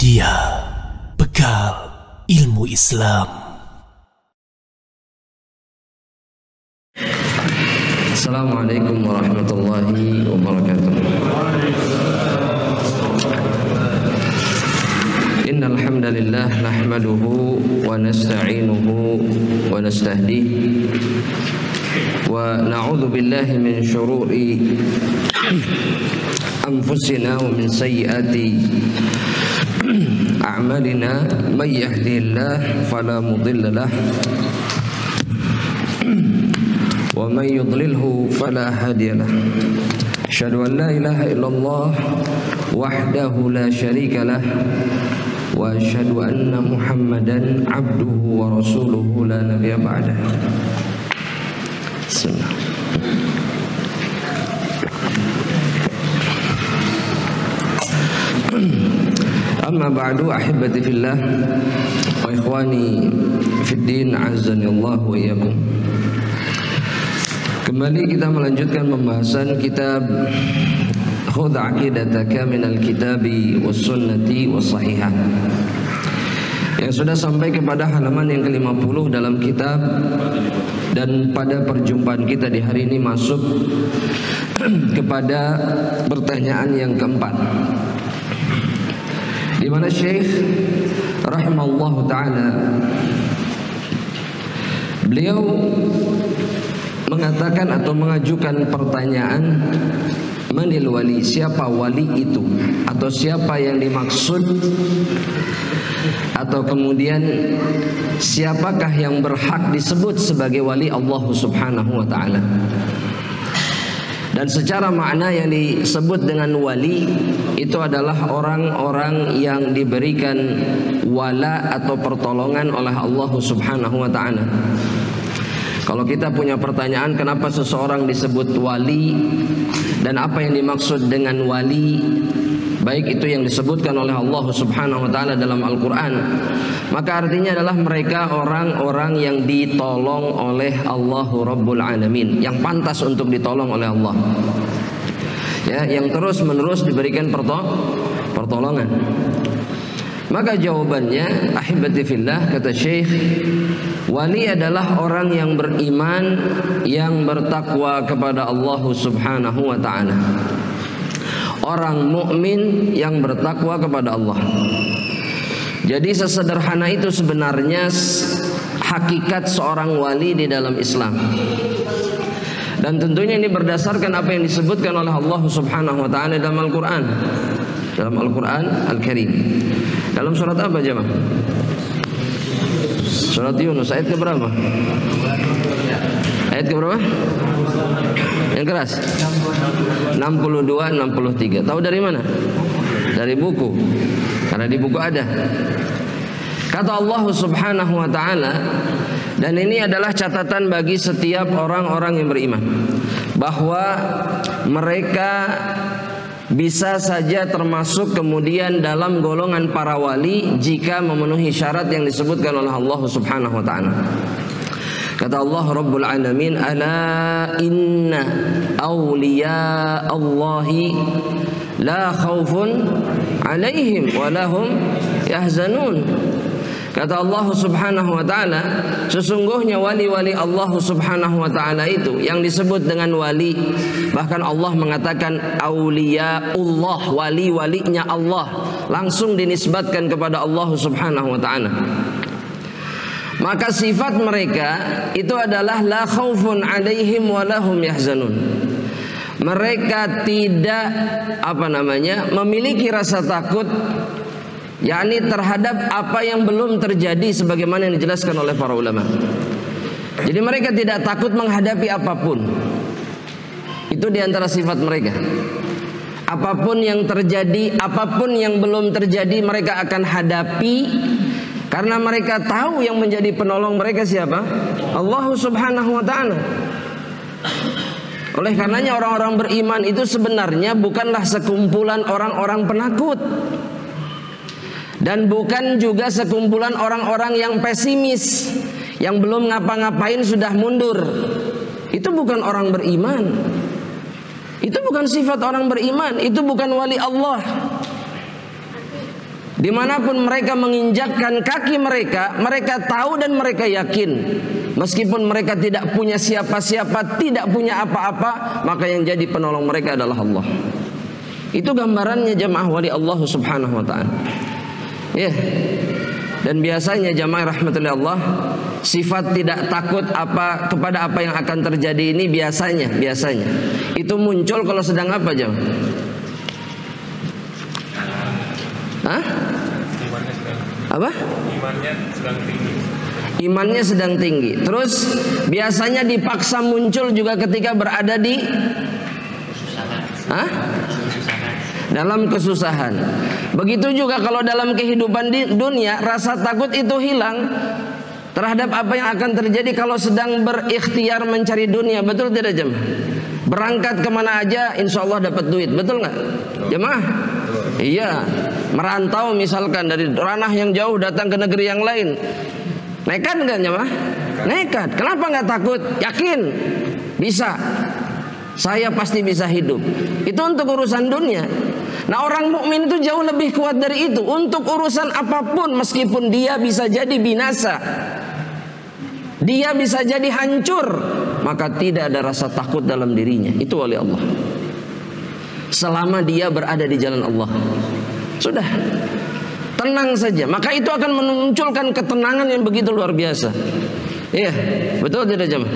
Media Bekal Ilmu Islam. Assalamualaikum warahmatullahi wabarakatuh. Innal hamdalillah nahmaduhu wa nasta'inuhu wa nastahdihi wa na'udzu billahi min syururi anfusina wa min sayyiati a'malina may yahdihillahu fala mudilla lahu wa may yudlilhu fala hadiya lahu. Asyhadu an la ilaha illallah wahdahu la syarika lah wa asyhadu anna Muhammadan abduhu wa rasuluhu la nabiyya ba'dah. Bismillah. Amma ba'du, ahibati fillah wa ikhwani fid din, azani Allah wa iyyakum. Kembali kita melanjutkan pembahasan kitab Khudh Aqidataka minal Kitabi was Sunnati was Sahihah, yang sudah sampai kepada halaman yang ke-50 dalam kitab. Dan pada perjumpaan kita di hari ini masuk kepada pertanyaan yang keempat, di mana Syekh rahimallahu taala beliau mengatakan atau mengajukan pertanyaan, manil wali, siapa wali itu, atau siapa yang dimaksud, atau kemudian siapakah yang berhak disebut sebagai wali Allah subhanahu wa ta'ala. Dan secara makna yang disebut dengan wali itu adalah orang-orang yang diberikan wala atau pertolongan oleh Allah subhanahu wa ta'ala. Kalau kita punya pertanyaan kenapa seseorang disebut wali dan apa yang dimaksud dengan wali, baik itu yang disebutkan oleh Allah subhanahu wa ta'ala dalam Al-Quran, maka artinya adalah mereka orang-orang yang ditolong oleh Allahu Rabbul Alamin, yang pantas untuk ditolong oleh Allah, ya, yang terus menerus diberikan pertolongan. Maka jawabannya, ahibati fillah, kata Syekh, wali adalah orang yang beriman, yang bertakwa kepada Allah subhanahu wa ta'ala, orang mukmin yang bertakwa kepada Allah. Jadi sesederhana itu sebenarnya hakikat seorang wali di dalam Islam. Dan tentunya ini berdasarkan apa yang disebutkan oleh Allah subhanahu wa ta'ala dalam Al-Quran, dalam Al-Quran Al-Karim. Dalam surat apa jemaah? Surat Yunus ayat ke berapa? Ayat ke berapa? Yang keras? 62, 63. Tahu dari mana? Dari buku. Karena di buku ada. Kata Allah subhanahu wa ta'ala, dan ini adalah catatan bagi setiap orang-orang yang beriman, bahwa mereka bisa saja termasuk kemudian dalam golongan para wali jika memenuhi syarat yang disebutkan oleh Allah subhanahu wa ta'ala. Kata Allah Rabbul Alamin, ala inna awliya Allahi la khawfun alaihim wa lahum yahzanun. Kata Allah subhanahu wa ta'ala, sesungguhnya wali-wali Allah subhanahu wa ta'ala itu yang disebut dengan wali, bahkan Allah mengatakan awliyaullah, wali-walinya Allah, langsung dinisbatkan kepada Allah subhanahu wa ta'ala. Maka sifat mereka itu adalah la khaufun alaihim wa lahum yahzanun. Mereka tidak memiliki rasa takut, yakni terhadap apa yang belum terjadi, sebagaimana yang dijelaskan oleh para ulama. Jadi mereka tidak takut menghadapi apapun. Itu diantara sifat mereka. Apapun yang terjadi, apapun yang belum terjadi, mereka akan hadapi, karena mereka tahu yang menjadi penolong mereka siapa? Allah subhanahu wa ta'ala. Oleh karenanya orang-orang beriman itu sebenarnya bukanlah sekumpulan orang-orang penakut, dan bukan juga sekumpulan orang-orang yang pesimis, yang belum ngapa-ngapain sudah mundur. Itu bukan orang beriman. Itu bukan sifat orang beriman. Itu bukan wali Allah. Dimanapun mereka menginjakkan kaki mereka, mereka tahu dan mereka yakin, meskipun mereka tidak punya siapa-siapa, tidak punya apa-apa, maka yang jadi penolong mereka adalah Allah. Itu gambarannya jamaah wali Allah subhanahu wa ta'ala. Ya. Dan biasanya jamaah rahmatullahi Allah, sifat tidak takut kepada apa yang akan terjadi ini biasanya itu muncul kalau sedang apa jamaah? Hah? Apa? Imannya sedang tinggi. Terus biasanya dipaksa muncul juga ketika berada di dalam kesusahan. Begitu juga kalau dalam kehidupan di dunia, rasa takut itu hilang terhadap apa yang akan terjadi kalau sedang berikhtiar mencari dunia. Betul tidak jemaah? Berangkat kemana aja insya Allah dapat duit. Betul nggak jemaah? Iya. Merantau misalkan dari ranah yang jauh datang ke negeri yang lain, nekat nggak jemaah? Nekat. Kenapa nggak takut? Yakin bisa. Saya pasti bisa hidup. Itu untuk urusan dunia. Nah, orang mukmin itu jauh lebih kuat dari itu. Untuk urusan apapun, meskipun dia bisa jadi binasa, dia bisa jadi hancur, maka tidak ada rasa takut dalam dirinya. Itu oleh Allah. Selama dia berada di jalan Allah, sudah tenang saja. Maka itu akan memunculkan ketenangan yang begitu luar biasa. Iya, betul tidak jemaah?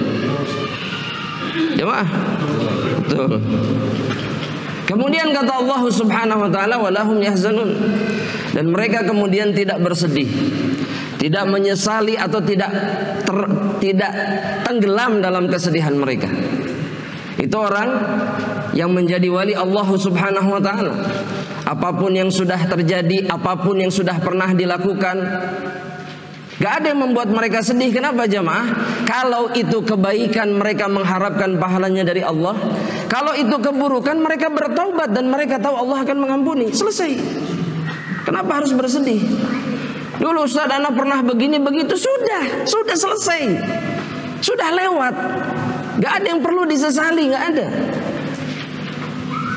Jemaah? Betul. Kemudian kata Allah subhanahu wa ta'ala, walahum yahzanun. Dan mereka kemudian tidak bersedih, tidak menyesali atau tidak tenggelam dalam kesedihan mereka. Itu orang yang menjadi wali Allah subhanahu wa ta'ala. Apapun yang sudah terjadi, apapun yang sudah pernah dilakukan, gak ada yang membuat mereka sedih. Kenapa jemaah? Kalau itu kebaikan, mereka mengharapkan pahalanya dari Allah. Kalau itu keburukan, mereka bertaubat dan mereka tahu Allah akan mengampuni. Selesai. Kenapa harus bersedih? Dulu Ustaz anak pernah begini begitu, sudah selesai, sudah lewat. Gak ada yang perlu disesali, gak ada.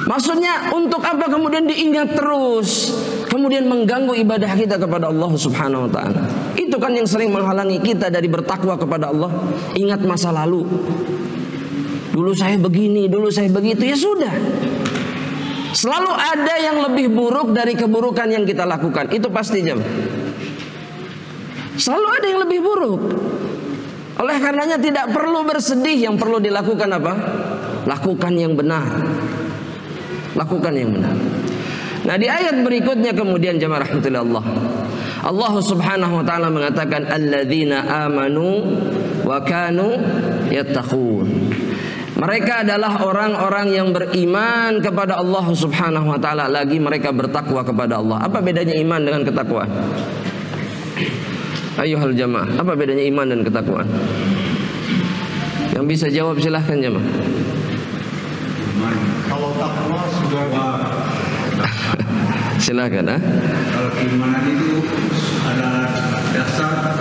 Maksudnya untuk apa kemudian diingat terus, kemudian mengganggu ibadah kita kepada Allah subhanahu wa ta'ala. Itu kan yang sering menghalangi kita dari bertakwa kepada Allah. Ingat masa lalu, dulu saya begini, dulu saya begitu. Ya sudah, selalu ada yang lebih buruk dari keburukan yang kita lakukan. Itu pasti jemaah. Selalu ada yang lebih buruk. Oleh karenanya tidak perlu bersedih. Yang perlu dilakukan apa? Lakukan yang benar. Lakukan yang benar. Nah, di ayat berikutnya kemudian jemaah rahmatullahi Allah, Allah subhanahu wa ta'ala mengatakan alladzina amanu wa kanu yattaqun. Mereka adalah orang-orang yang beriman kepada Allah subhanahu wa ta'ala, lagi mereka bertakwa kepada Allah. Apa bedanya iman dengan ketakwaan? Ayuhal jamaah, apa bedanya iman dan ketakwaan? Yang bisa jawab silahkan jamaah. Kalau takwa sudah silahkan. Kalau keimanan itu adalah dasar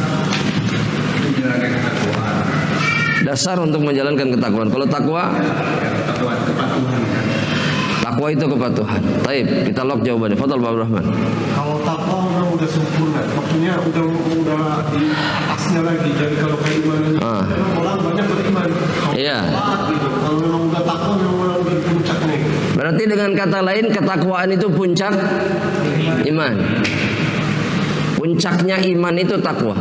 menjalankan ketakwaan. Dasar untuk menjalankan ketakwaan. Kalau takwa, ketakwaan, kepatuhan. Takwa itu kepatuhan. Taib, kita lock jawabannya. Fadhal Pak Rahman. Kalau takwa udah sempurna, maksudnya udah di atasnya lagi. Jadi kalau keimanan, orang banyak beriman. Iya. Gitu. Kalau memang udah takwa, memang di puncaknya. Berarti dengan kata lain, ketakwaan itu puncak iman. Puncaknya iman itu takwa.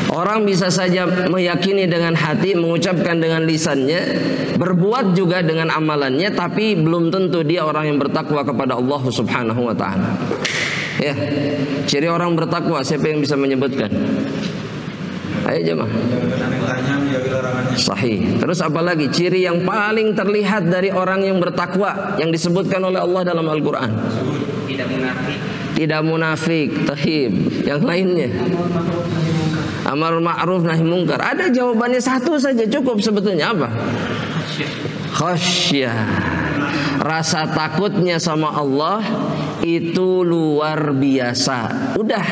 Orang bisa saja meyakini dengan hati, mengucapkan dengan lisannya, berbuat juga dengan amalannya, tapi belum tentu dia orang yang bertakwa kepada Allah subhanahu wa ta'ala. Ya, ciri orang bertakwa siapa yang bisa menyebutkan? Ayo jemaah. Sahih. Terus apa lagi? Ciri yang paling terlihat dari orang yang bertakwa yang disebutkan oleh Allah dalam Al-Quran? Tidak munafik. Tahib. Yang lainnya? Amar ma'ruf nahi mungkar. Ada jawabannya satu saja cukup sebetulnya. Apa? Khasyah. Rasa takutnya sama Allah itu luar biasa. Udah,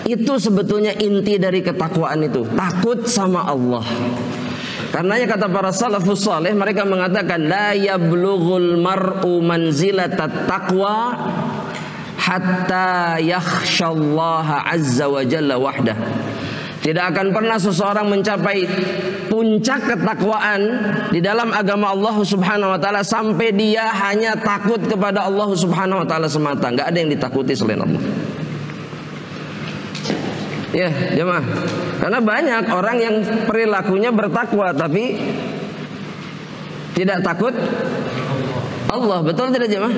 itu sebetulnya inti dari ketakwaan itu. Takut sama Allah. Karenanya kata para salafus saleh, mereka mengatakan la yablughul mar'u manzilatat taqwa hatta yakhshallaha azza wa jalla wahdah. Tidak akan pernah seseorang mencapai puncak ketakwaan di dalam agama Allah Subhanahu wa taala sampai dia hanya takut kepada Allah Subhanahu wa taala semata. Enggak ada yang ditakuti selain Allah. Ya, jemaah. Karena banyak orang yang perilakunya bertakwa tapi tidak takut Allah. Betul tidak, jemaah?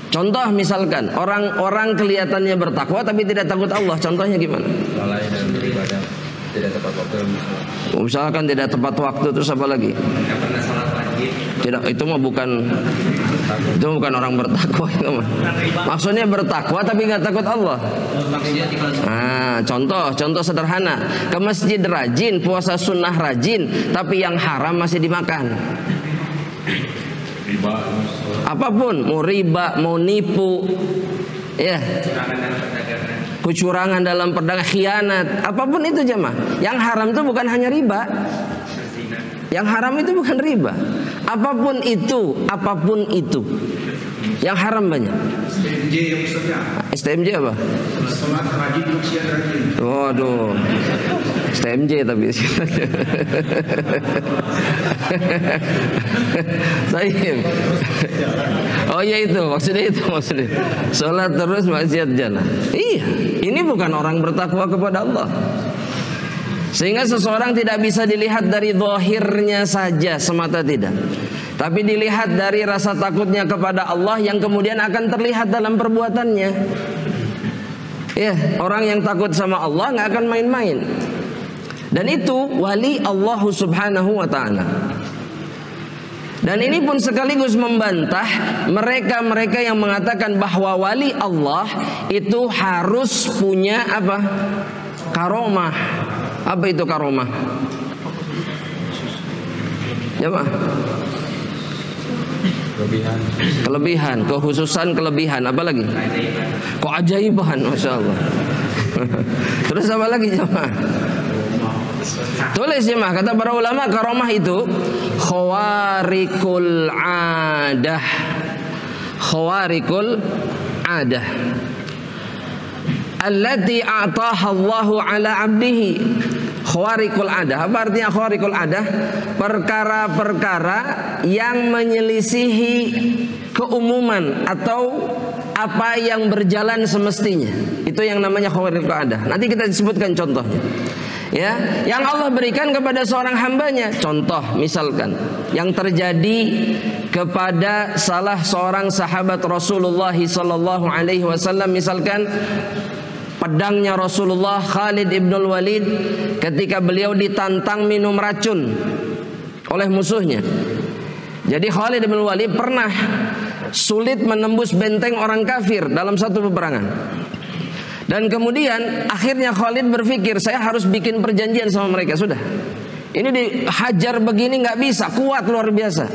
Contoh misalkan orang-orang kelihatannya bertakwa tapi tidak takut Allah. Contohnya gimana? Lalai dalam beribadah, tidak tepat waktu. Misalkan tidak tepat waktu, terus apa lagi? Tidak pernah salat wajib. Tidak, itu bukan orang bertakwa itu mah. Maksudnya bertakwa tapi nggak takut Allah. Nah, contoh sederhana, ke masjid rajin, puasa sunnah rajin, tapi yang haram masih dimakan. Apapun, mau riba, mau nipu, ya, kecurangan dalam perdagangan, khianat, apapun itu jemaah. Yang haram itu bukan hanya riba. Yang haram itu bukan riba. Apapun itu. Yang haram banyak. STMJ yang besarnya. STMJ apa? Sholat rajin, maksiat rajin. Waduh. STMJ tapi. Baik. Oh iya itu maksudnya. Sholat terus maksiat jalan. Iya, ini bukan orang bertakwa kepada Allah. Sehingga seseorang tidak bisa dilihat dari zahirnya saja semata, tidak, tapi dilihat dari rasa takutnya kepada Allah yang kemudian akan terlihat dalam perbuatannya. Ya, orang yang takut sama Allah nggak akan main-main. Dan itu wali Allah Subhanahu wa ta'ala. Dan ini pun sekaligus membantah mereka-mereka yang mengatakan bahwa wali Allah itu harus punya apa? Karomah. Apa itu karomah? Ya, Pak. Kelebihan, kekhususan, kelebihan, apa lagi? Keajaiban, masya Allah. Terus apa lagi, jemaah? Tulis, jemaah. Kata para ulama, karomah itu khawarikul adah. Khawarikul adah allati a'taha Allahu ala 'abdihi. Khawarikul adah. Apa artinya khawarikul adah? Perkara-perkara yang menyelisihi keumuman atau apa yang berjalan semestinya. Itu yang namanya khawarikul adah. Nanti kita sebutkan contohnya. Ya, yang Allah berikan kepada seorang hambanya. Contoh misalkan yang terjadi kepada salah seorang sahabat Rasulullah sallallahu alaihi wasallam, misalkan pedangnya Rasulullah Khalid ibn Walid ketika beliau ditantang minum racun oleh musuhnya. Jadi Khalid ibn Walid pernah sulit menembus benteng orang kafir dalam satu peperangan. Dan kemudian akhirnya Khalid berpikir, saya harus bikin perjanjian sama mereka. Sudah, ini dihajar begini nggak bisa, kuat luar biasa.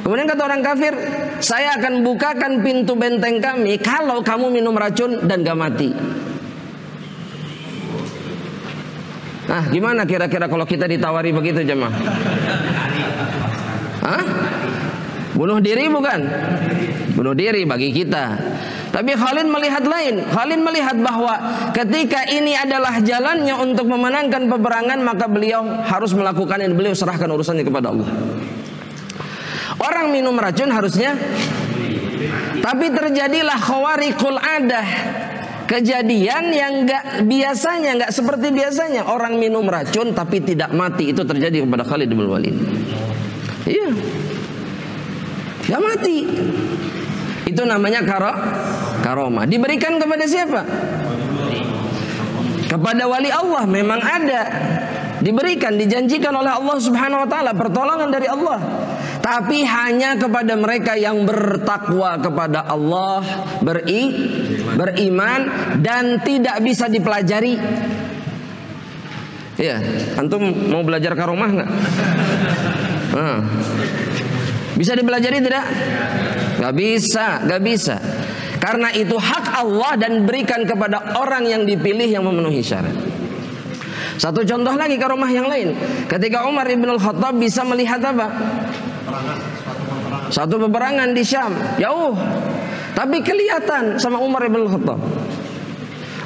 Kemudian kata orang kafir, saya akan bukakan pintu benteng kami kalau kamu minum racun dan gak mati. Nah, gimana kira-kira kalau kita ditawari begitu, jemaah? Hah? Bunuh diri bukan? Bunuh diri bagi kita. Tapi Khalid melihat lain. Khalid melihat bahwa ketika ini adalah jalannya untuk memenangkan peperangan, maka beliau harus melakukan ini. Beliau serahkan urusannya kepada Allah. Orang minum racun harusnya, tapi terjadilah khawarikul adah, kejadian yang nggak seperti biasanya. Orang minum racun tapi tidak mati. Itu terjadi kepada Khalid bin Walid. Iya, nggak mati. Itu namanya karomah. Diberikan kepada siapa? Kepada wali Allah. Memang ada, diberikan, dijanjikan oleh Allah Subhanahu wa ta'ala, pertolongan dari Allah. Tapi hanya kepada mereka yang bertakwa kepada Allah, beriman, dan tidak bisa dipelajari. Ya, antum mau belajar karomah nggak? Bisa dipelajari tidak? Gak bisa. Karena itu hak Allah dan berikan kepada orang yang dipilih yang memenuhi syarat. Satu contoh lagi karomah yang lain. Ketika Umar ibn al-Khattab bisa melihat apa? Satu peperangan di Syam, jauh. Tapi kelihatan sama Umar bin Khattab.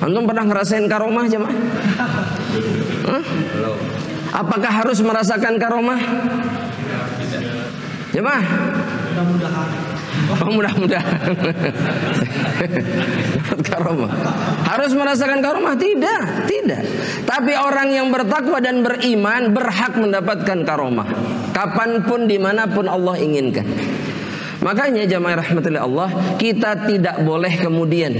Antum pernah ngerasain karomah jemaah? Apakah harus merasakan karomah? Jemaah? Mudah-mudahan. Karomah. Harus merasakan karomah? Tidak. Tapi orang yang bertakwa dan beriman berhak mendapatkan karomah. Kapanpun, dimanapun Allah inginkan. Makanya jamaah rahmatullahi Allah, kita tidak boleh kemudian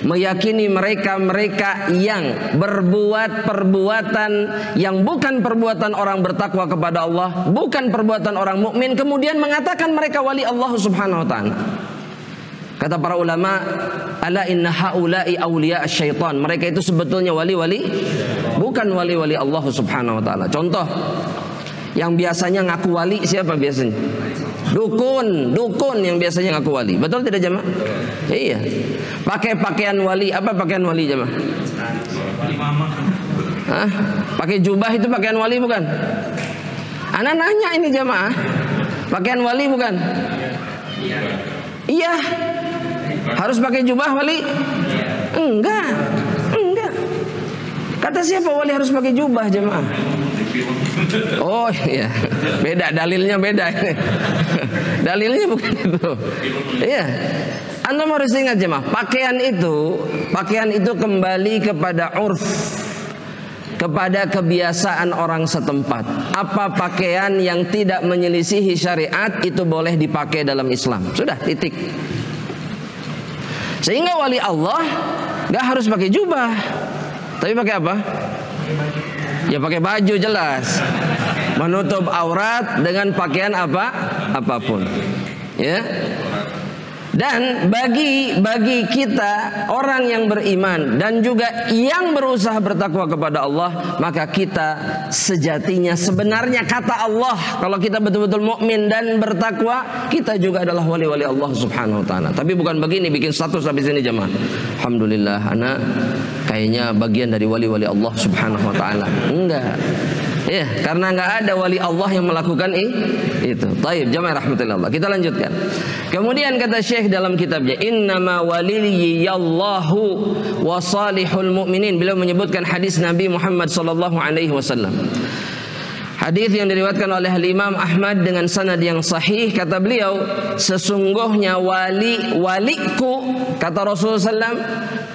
meyakini mereka-mereka yang berbuat perbuatan yang bukan perbuatan orang bertakwa kepada Allah, bukan perbuatan orang mukmin, kemudian mengatakan mereka wali Allah Subhanahu wa taala. Kata para ulama, ala inna haula'i awliya syaitan. Mereka itu sebetulnya wali-wali, bukan wali-wali Allah Subhanahu wa taala. Contoh, yang biasanya ngaku wali siapa biasanya? Dukun yang biasanya ngaku wali. Betul tidak jemaah? Iya. Pakai pakaian wali. Apa pakaian wali jemaah? Hah? Pakai jubah itu pakaian wali bukan? Anak nanya ini jemaah. Pakaian wali bukan? Iya. Harus pakai jubah wali? Enggak. Kata siapa wali harus pakai jubah jemaah? Oh iya, beda dalilnya beda. Dalilnya bukan itu. Iya. Anda harus ingat jemaah, pakaian itu kembali kepada urf, kepada kebiasaan orang setempat. Apa pakaian yang tidak menyelisihi syariat itu boleh dipakai dalam Islam. Sudah, titik. Sehingga wali Allah gak harus pakai jubah, tapi pakai apa? Ya pakai baju jelas, menutup aurat dengan pakaian apapun, ya. Dan bagi kita orang yang beriman dan juga yang berusaha bertakwa kepada Allah, maka kita sejatinya sebenarnya kata Allah, kalau kita betul-betul mukmin dan bertakwa, kita juga adalah wali-wali Allah Subhanahu wa taala. Tapi bukan begini bikin status habis ini jemaah. Alhamdulillah anak kayaknya bagian dari wali-wali Allah Subhanahu wa taala. Enggak. Ya, karena enggak ada wali Allah yang melakukan itu. Taib, jamaah rahmatullah. Kita lanjutkan. Kemudian kata Syekh dalam kitabnya, innama waliyallahu wa salihul mu'minin. Beliau menyebutkan hadis Nabi Muhammad sallallahu alaihi wasallam. Hadis yang diriwayatkan oleh Imam Ahmad dengan sanad yang sahih, kata beliau, sesungguhnya waliku, kata Rasulullah SAW,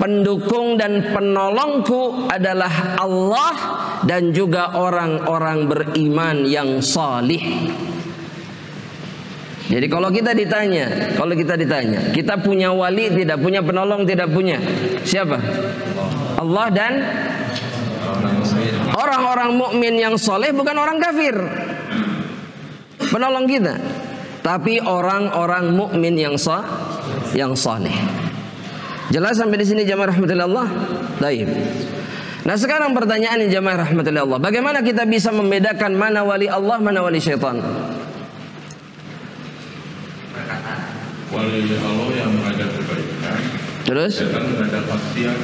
pendukung dan penolongku adalah Allah dan juga orang-orang beriman yang salih. Jadi kalau kita ditanya, kita punya wali tidak, punya penolong tidak punya, siapa? Allah dan orang-orang mukmin yang soleh, bukan orang kafir penolong kita, tapi orang-orang mukmin yang soleh. Jelas sampai di sini jamaah rahmatullah. Baik. Nah sekarang pertanyaan jamaah rahmatullah, bagaimana kita bisa membedakan mana wali Allah, mana wali syaitan? Wali Allah yang mengajak kebaikan, terus setan mengajak maksiat.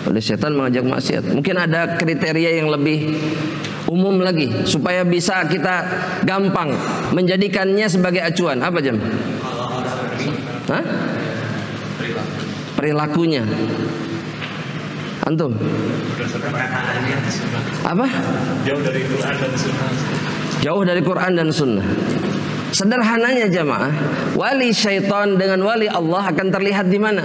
Oleh setan mengajak maksiat. Mungkin ada kriteria yang lebih umum lagi supaya bisa kita gampang menjadikannya sebagai acuan. Apa jam? Hah? Perilakunya. Antum? Apa? Jauh dari Quran dan Sunnah. Jauh dari Quran dan Sunnah. Sederhananya jamaah, wali syaitan dengan wali Allah akan terlihat di mana?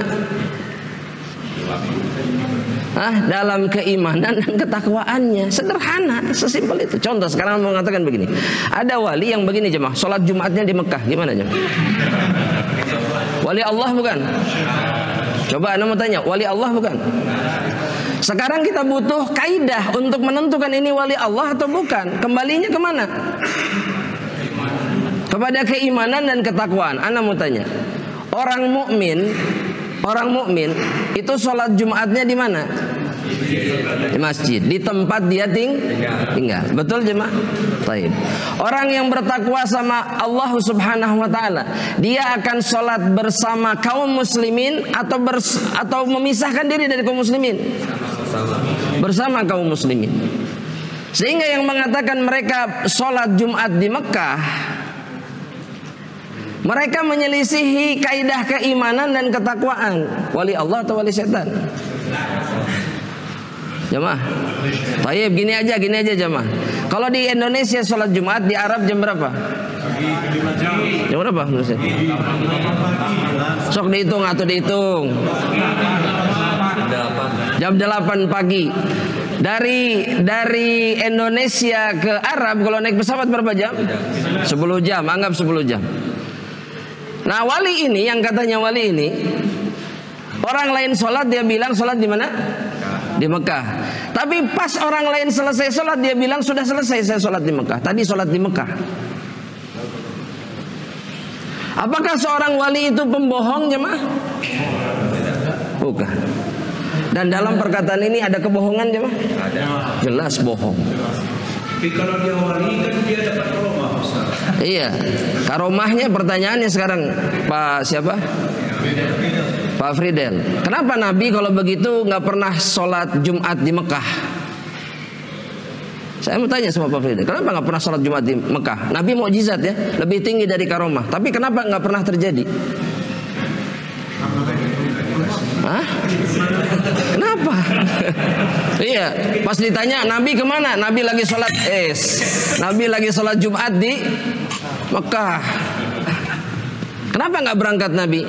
Dalam keimanan dan ketakwaannya. Sederhana, sesimpel itu. Contoh sekarang mau mengatakan begini, ada wali yang begini jemaah, sholat Jumatnya di Mekah, gimana jemaah? Wali Allah bukan? Coba anda mau tanya, wali Allah bukan? Sekarang kita butuh kaidah untuk menentukan ini wali Allah atau bukan. Kembalinya kemana? Kepada keimanan dan ketakwaan. Anda mau tanya, orang mukmin itu sholat Jumatnya di mana? Di masjid, di tempat dia tinggal. Betul jemaah? Baik. Orang yang bertakwa sama Allah Subhanahu wa taala, dia akan sholat bersama kaum muslimin atau memisahkan diri dari kaum muslimin? Bersama kaum muslimin. Sehingga yang mengatakan mereka sholat Jumat di Mekah Mereka menyelisihi kaidah keimanan dan ketakwaan. Wali Allah atau wali setan? Jamaah. Tayyib, gini aja jamaah. Kalau di Indonesia sholat Jumat, di Arab jam berapa? Jam berapa? Sok dihitung atau dihitung. Jam 8 pagi. Dari Indonesia ke Arab kalau naik pesawat berapa jam? 10 jam, anggap 10 jam. Nah, wali ini yang katanya wali ini, orang lain sholat dia bilang sholat di mana? Di Mekah. Tapi pas orang lain selesai sholat dia bilang sudah selesai saya sholat di Mekah. Tadi sholat di Mekah. Apakah seorang wali itu pembohong jemaah? Bukan. Dan dalam perkataan ini ada kebohongan jemaah? Ada. Jelas bohong. Tapi kalau dia wali kan dia dapat karomah, Ustaz. Iya. Karomahnya pertanyaannya sekarang Pak siapa? Pak Fridel. Kenapa Nabi kalau begitu nggak pernah sholat Jumat di Mekah? Saya mau tanya sama Pak Fridel. Kenapa nggak pernah sholat Jumat di Mekah? Nabi mukjizat ya, lebih tinggi dari karomah. Tapi kenapa nggak pernah terjadi? Hah? Kenapa? Iya, pas ditanya Nabi kemana? Nabi lagi sholat Nabi lagi sholat Jumat di Mekah. Kenapa nggak berangkat Nabi?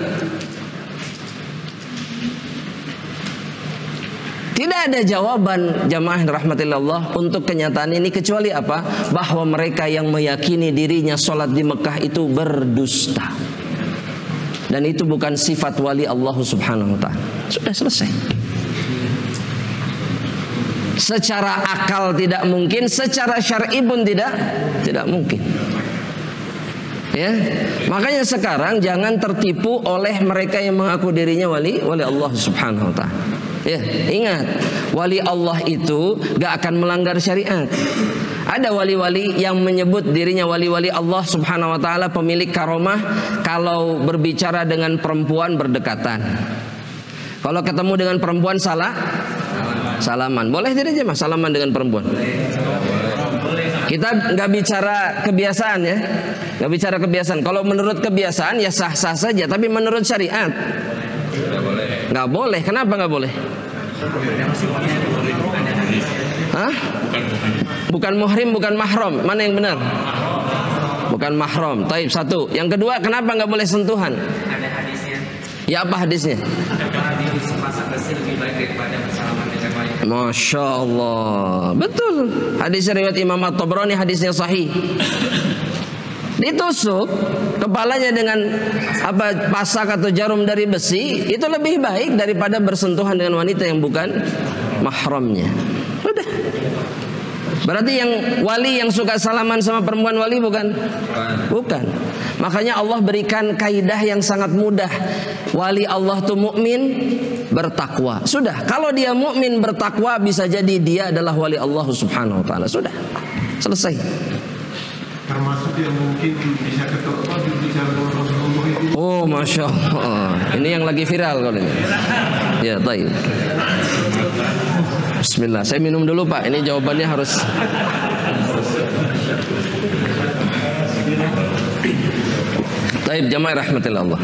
Tidak ada jawaban jamaah rahmatillah untuk kenyataan ini kecuali apa? Bahwa mereka yang meyakini dirinya sholat di Mekah itu berdusta. Dan itu bukan sifat wali Allah subhanahu wa ta'ala. Sudah selesai. Secara akal tidak mungkin, secara syar'i pun tidak mungkin. Ya, makanya sekarang jangan tertipu oleh mereka yang mengaku dirinya wali Allah subhanahu wa ta'ala. Ya, ingat, wali Allah itu gak akan melanggar syariat. Ada wali-wali yang menyebut dirinya wali-wali Allah subhanahu wa ta'ala, pemilik karomah, kalau berbicara dengan perempuan berdekatan. Kalau ketemu dengan perempuan salaman. Boleh tidak aja mas salaman dengan perempuan? Kita nggak bicara kebiasaan ya, nggak bicara kebiasaan. Kalau menurut kebiasaan ya sah-sah saja, tapi menurut syariat nggak boleh. Kenapa nggak boleh? Hah? Bukan muhrim, bukan mahram. Mana yang benar? Bukan mahram. Taib satu. Yang kedua, kenapa nggak boleh sentuhan? Ada hadisnya. Ya apa hadisnya? Masya Allah. Betul. Hadis riwayat Imam At-Tabrani, hadisnya sahih. Ditusuk kepalanya dengan pasak atau jarum dari besi, itu lebih baik daripada bersentuhan dengan wanita yang bukan mahramnya. Udah. Berarti yang wali yang suka salaman sama perempuan wali bukan? Bukan. Makanya Allah berikan kaidah yang sangat mudah. Wali Allah itu mukmin bertakwa. Sudah. Kalau dia mukmin bertakwa, bisa jadi dia adalah wali Allah Subhanahu wa taala. Sudah. Selesai. Termasuk yang mungkin bisa bicara dengan Rasulullah itu. Oh, masya Allah. Ini yang lagi viral kalau ini. Ya, baik. Bismillah. Saya minum dulu Pak. Ini jawabannya harus. Baik, jamaah rahmatillah Allah.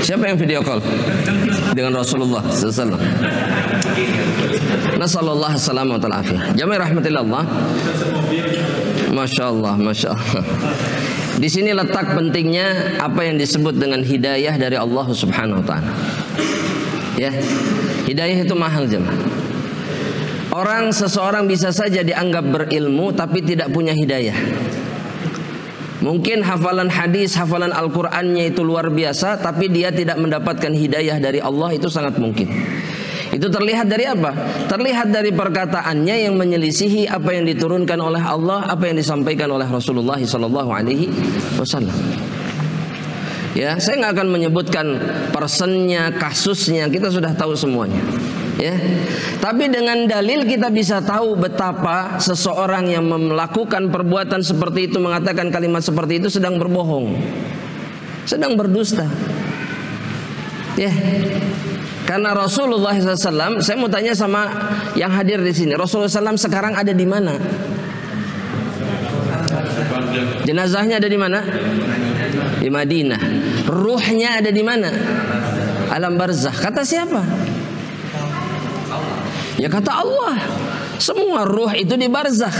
Siapa yang video call dengan Rasulullah sallallahu alaihi wasallam? Nasallallahu alaihi wasallam. Jamaah rahmatillah Allah. Masya Allah, masya Allah. Di sini letak pentingnya apa yang disebut dengan hidayah dari Allah Subhanahu wa taala. Ya. Hidayah itu mahal jemaah. Seseorang bisa saja dianggap berilmu tapi tidak punya hidayah. Mungkin hafalan hadis, hafalan Al-Qur'annya itu luar biasa, tapi dia tidak mendapatkan hidayah dari Allah, itu sangat mungkin. Itu terlihat dari apa? Terlihat dari perkataannya yang menyelisihi apa yang diturunkan oleh Allah, apa yang disampaikan oleh Rasulullah SAW. Ya, saya nggak akan menyebutkan personnya, kasusnya, kita sudah tahu semuanya. Ya, tapi dengan dalil kita bisa tahu betapa seseorang yang melakukan perbuatan seperti itu, mengatakan kalimat seperti itu, sedang berbohong, sedang berdusta. Ya, karena Rasulullah SAW, saya mau tanya sama yang hadir di sini, Rasulullah SAW sekarang ada di mana? Jenazahnya ada di mana? Di Madinah. Ruhnya ada di mana? Alam barzakh. Kata siapa? Ya kata Allah. Semua ruh itu di barzakh.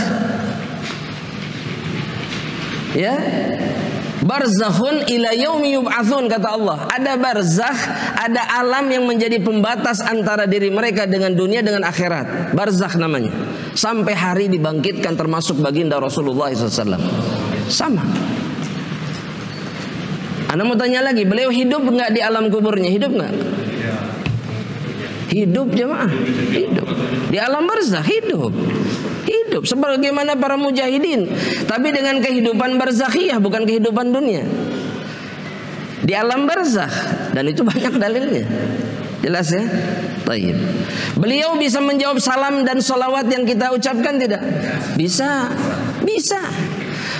Ya. Barzakhun ila yaumi yub'atsun, kata Allah. Ada barzakh, ada alam yang menjadi pembatas antara diri mereka dengan dunia dengan akhirat. Barzakh namanya. Sampai hari dibangkitkan, termasuk baginda Rasulullah SAW. Sama. Anda mau tanya lagi, beliau hidup nggak di alam kuburnya? Hidup nggak? Hidup jemaah, hidup. Di alam barzakh hidup. Hidup sebagaimana para mujahidin, tapi dengan kehidupan barzakhiyah, bukan kehidupan dunia. Di alam barzakh, dan itu banyak dalilnya. Jelas ya? Baik. Beliau bisa menjawab salam dan salawat yang kita ucapkan tidak? Bisa. Bisa.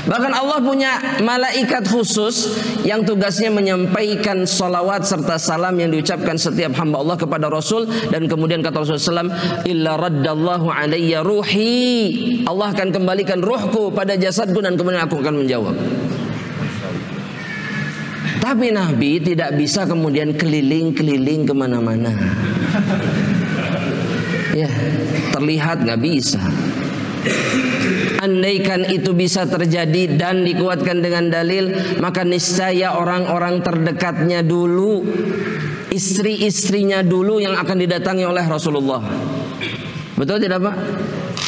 Bahkan Allah punya malaikat khusus yang tugasnya menyampaikan salawat serta salam yang diucapkan setiap hamba Allah kepada Rasul. Dan kemudian kata Rasulullah SAW, illa raddallahu alayya ruhi, Allah akan kembalikan ruhku pada jasadku dan kemudian aku akan menjawab. Tapi Nabi tidak bisa kemudian keliling-keliling kemana-mana. Ya, terlihat nggak bisa. Andaikan itu bisa terjadi dan dikuatkan dengan dalil, maka niscaya orang-orang terdekatnya dulu, istri-istrinya dulu yang akan didatangi oleh Rasulullah. Betul tidak Pak?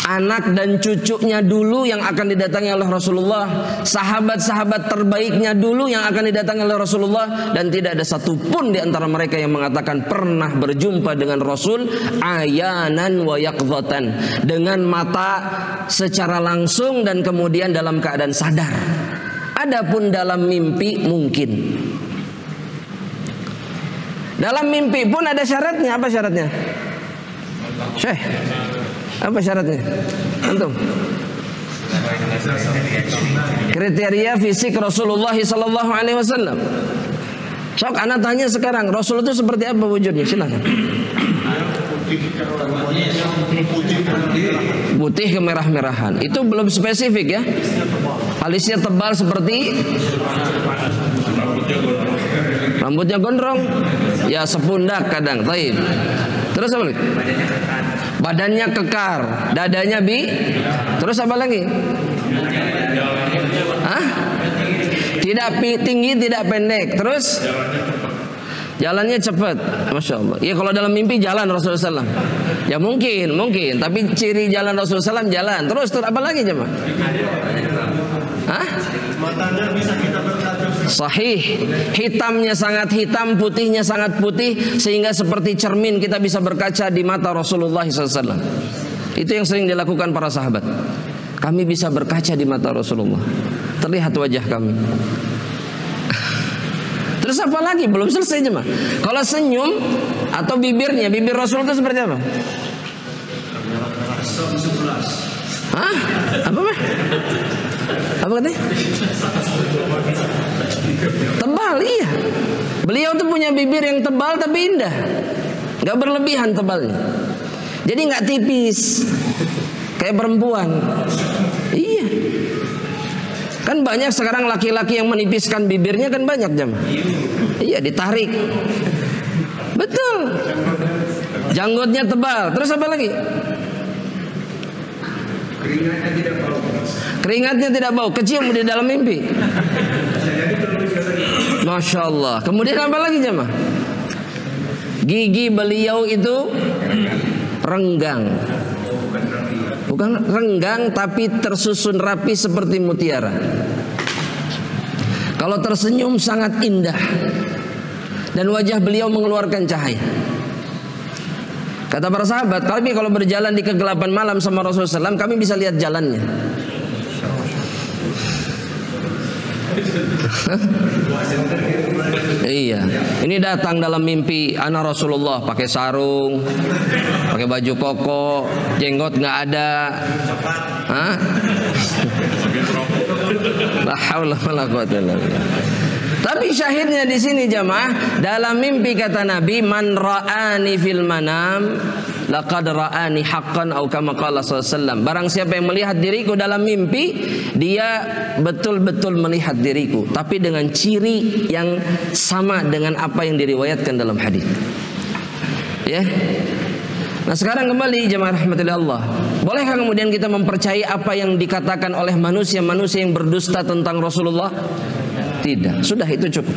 Anak dan cucunya dulu yang akan didatangi oleh Rasulullah. Sahabat-sahabat terbaiknya dulu yang akan didatangi oleh Rasulullah. Dan tidak ada satupun di antara mereka yang mengatakan pernah berjumpa dengan Rasul ayanan wa yaqdhatan, dengan mata secara langsung dan kemudian dalam keadaan sadar. Adapun dalam mimpi mungkin. Dalam mimpi pun ada syaratnya. Apa syaratnya? Syekh, apa syaratnya? Antum? Kriteria fisik Rasulullah sallallahu alaihi wasallam. Sok anak tanya sekarang, Rasul itu seperti apa wujudnya? Silakan. Putih kemerah-merahan. Itu belum spesifik ya. Alisnya tebal seperti rambutnya gondrong. Ya sepundak kadang. Taib. Terus apa lagi? Badannya kekar, dadanya terus apa lagi? Hah? Tidak tinggi, tidak pendek. Terus jalannya cepat. Masya Allah. Ya kalau dalam mimpi jalan Rasulullah SAW. Ya mungkin. Tapi ciri jalan Rasulullah SAW jalan. Terus apa lagi coba? Hah? Matanya bisa kita berkaca. Sahih. Hitamnya sangat hitam, putihnya sangat putih, sehingga seperti cermin kita bisa berkaca di mata Rasulullah SAW. Itu yang sering dilakukan para sahabat. Kami bisa berkaca di mata Rasulullah. Terlihat wajah kami. Terus apa lagi? Belum selesai cuma. Kalau senyum atau bibirnya, bibir Rasul itu seperti apa? Hah? Apa mah? Apa katanya? Tebal, iya. Beliau tuh punya bibir yang tebal tapi indah, nggak berlebihan tebalnya. Jadi nggak tipis kayak perempuan. Iya. Kan banyak sekarang laki-laki yang menipiskan bibirnya kan banyak jemaah. Iya, ditarik. Betul. Janggutnya tebal. Terus apa lagi? Keringatnya tidak bau. Kecium di dalam mimpi. Masya Allah. Kemudian apa lagi jemaah? Gigi beliau itu renggang. Bukan renggang tapi tersusun rapi seperti mutiara. Kalau tersenyum sangat indah. Dan wajah beliau mengeluarkan cahaya. Kata para sahabat, kami kalau berjalan di kegelapan malam sama Rasulullah SAW, kami bisa lihat jalannya. Iya, ini datang dalam mimpi anak Rasulullah pakai sarung, pakai baju koko, jenggot nggak ada. Hah? La haula wala quwwata illa billah. Tapi syahidnya di sini jamaah, dalam mimpi kata Nabi, man ra'ani fil manam laqad ra'ani haqqan atau kama qala sallallahu alaihi wasallam. Barang siapa yang melihat diriku dalam mimpi, dia betul-betul melihat diriku, tapi dengan ciri yang sama dengan apa yang diriwayatkan dalam hadis. Ya. Nah sekarang kembali jemaah rahmatillah Allah, bolehkah kemudian kita mempercayai apa yang dikatakan oleh manusia-manusia yang berdusta tentang Rasulullah? Tidak, sudah itu cukup.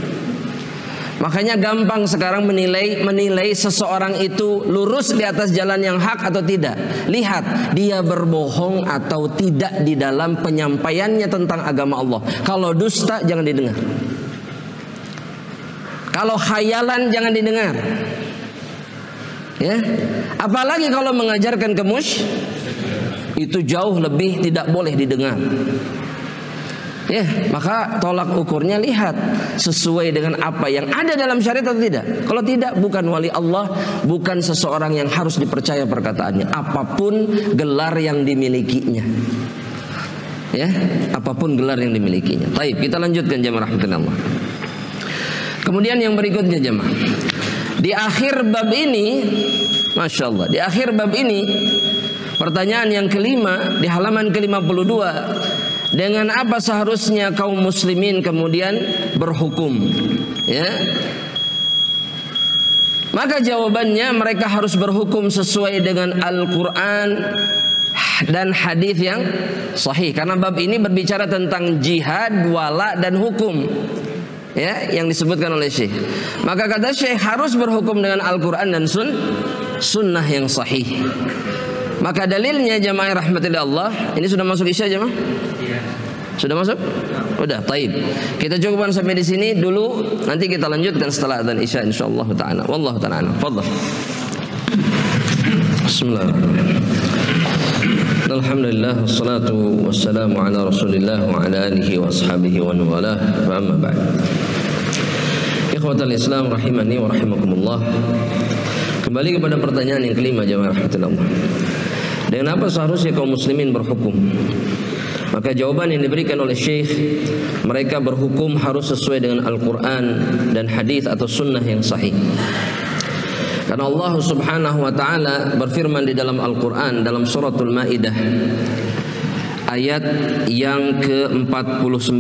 Makanya gampang sekarang menilai seseorang itu lurus di atas jalan yang hak atau tidak. Lihat dia berbohong atau tidak di dalam penyampaiannya tentang agama Allah. Kalau dusta jangan didengar. Kalau khayalan jangan didengar. Ya, apalagi kalau mengajarkan itu jauh lebih tidak boleh didengar. Ya, maka tolak ukurnya lihat sesuai dengan apa yang ada dalam syariat atau tidak. Kalau tidak, bukan wali Allah, bukan seseorang yang harus dipercaya perkataannya, apapun gelar yang dimilikinya. Ya, apapun gelar yang dimilikinya. Baik, kita lanjutkan jemaah rahmatullah. Kemudian yang berikutnya jemaah. Di akhir bab ini, Masya Allah, di akhir bab ini, pertanyaan yang kelima di halaman ke-52, dengan apa seharusnya kaum muslimin kemudian berhukum? Ya. Maka jawabannya mereka harus berhukum sesuai dengan Al-Quran dan hadis yang sahih. Karena bab ini berbicara tentang jihad, wala dan hukum. Ya, yang disebutkan oleh Syekh. Maka kata Syekh harus berhukum dengan Al-Quran dan sunnah yang sahih. Maka dalilnya jamaah rahmatillah Allah, ini sudah masuk Isya jamaah? Sudah masuk? Udah, taib. Kita cukupkan sampai di sini dulu, nanti kita lanjutkan setelah adzan Isya insyaallah taala. Wallahu taala. Fadhal. Bismillahirrahmanirrahim. Alhamdulillah wassalatu wassalamu ala Rasulillah wa ala alihi wa ashabihi wa nuwalah. Wa amma ba'd. Ikhwatal Islam rahimani wa rahimakumullah. Kembali kepada pertanyaan yang kelima jemaah rahmatullah. Dengan apa seharusnya kaum muslimin berhukum? Maka jawaban yang diberikan oleh Syekh, mereka berhukum harus sesuai dengan Al-Quran dan hadis atau sunnah yang sahih. Karena Allah subhanahu wa ta'ala berfirman di dalam Al-Quran dalam suratul Ma'idah ayat yang ke-49,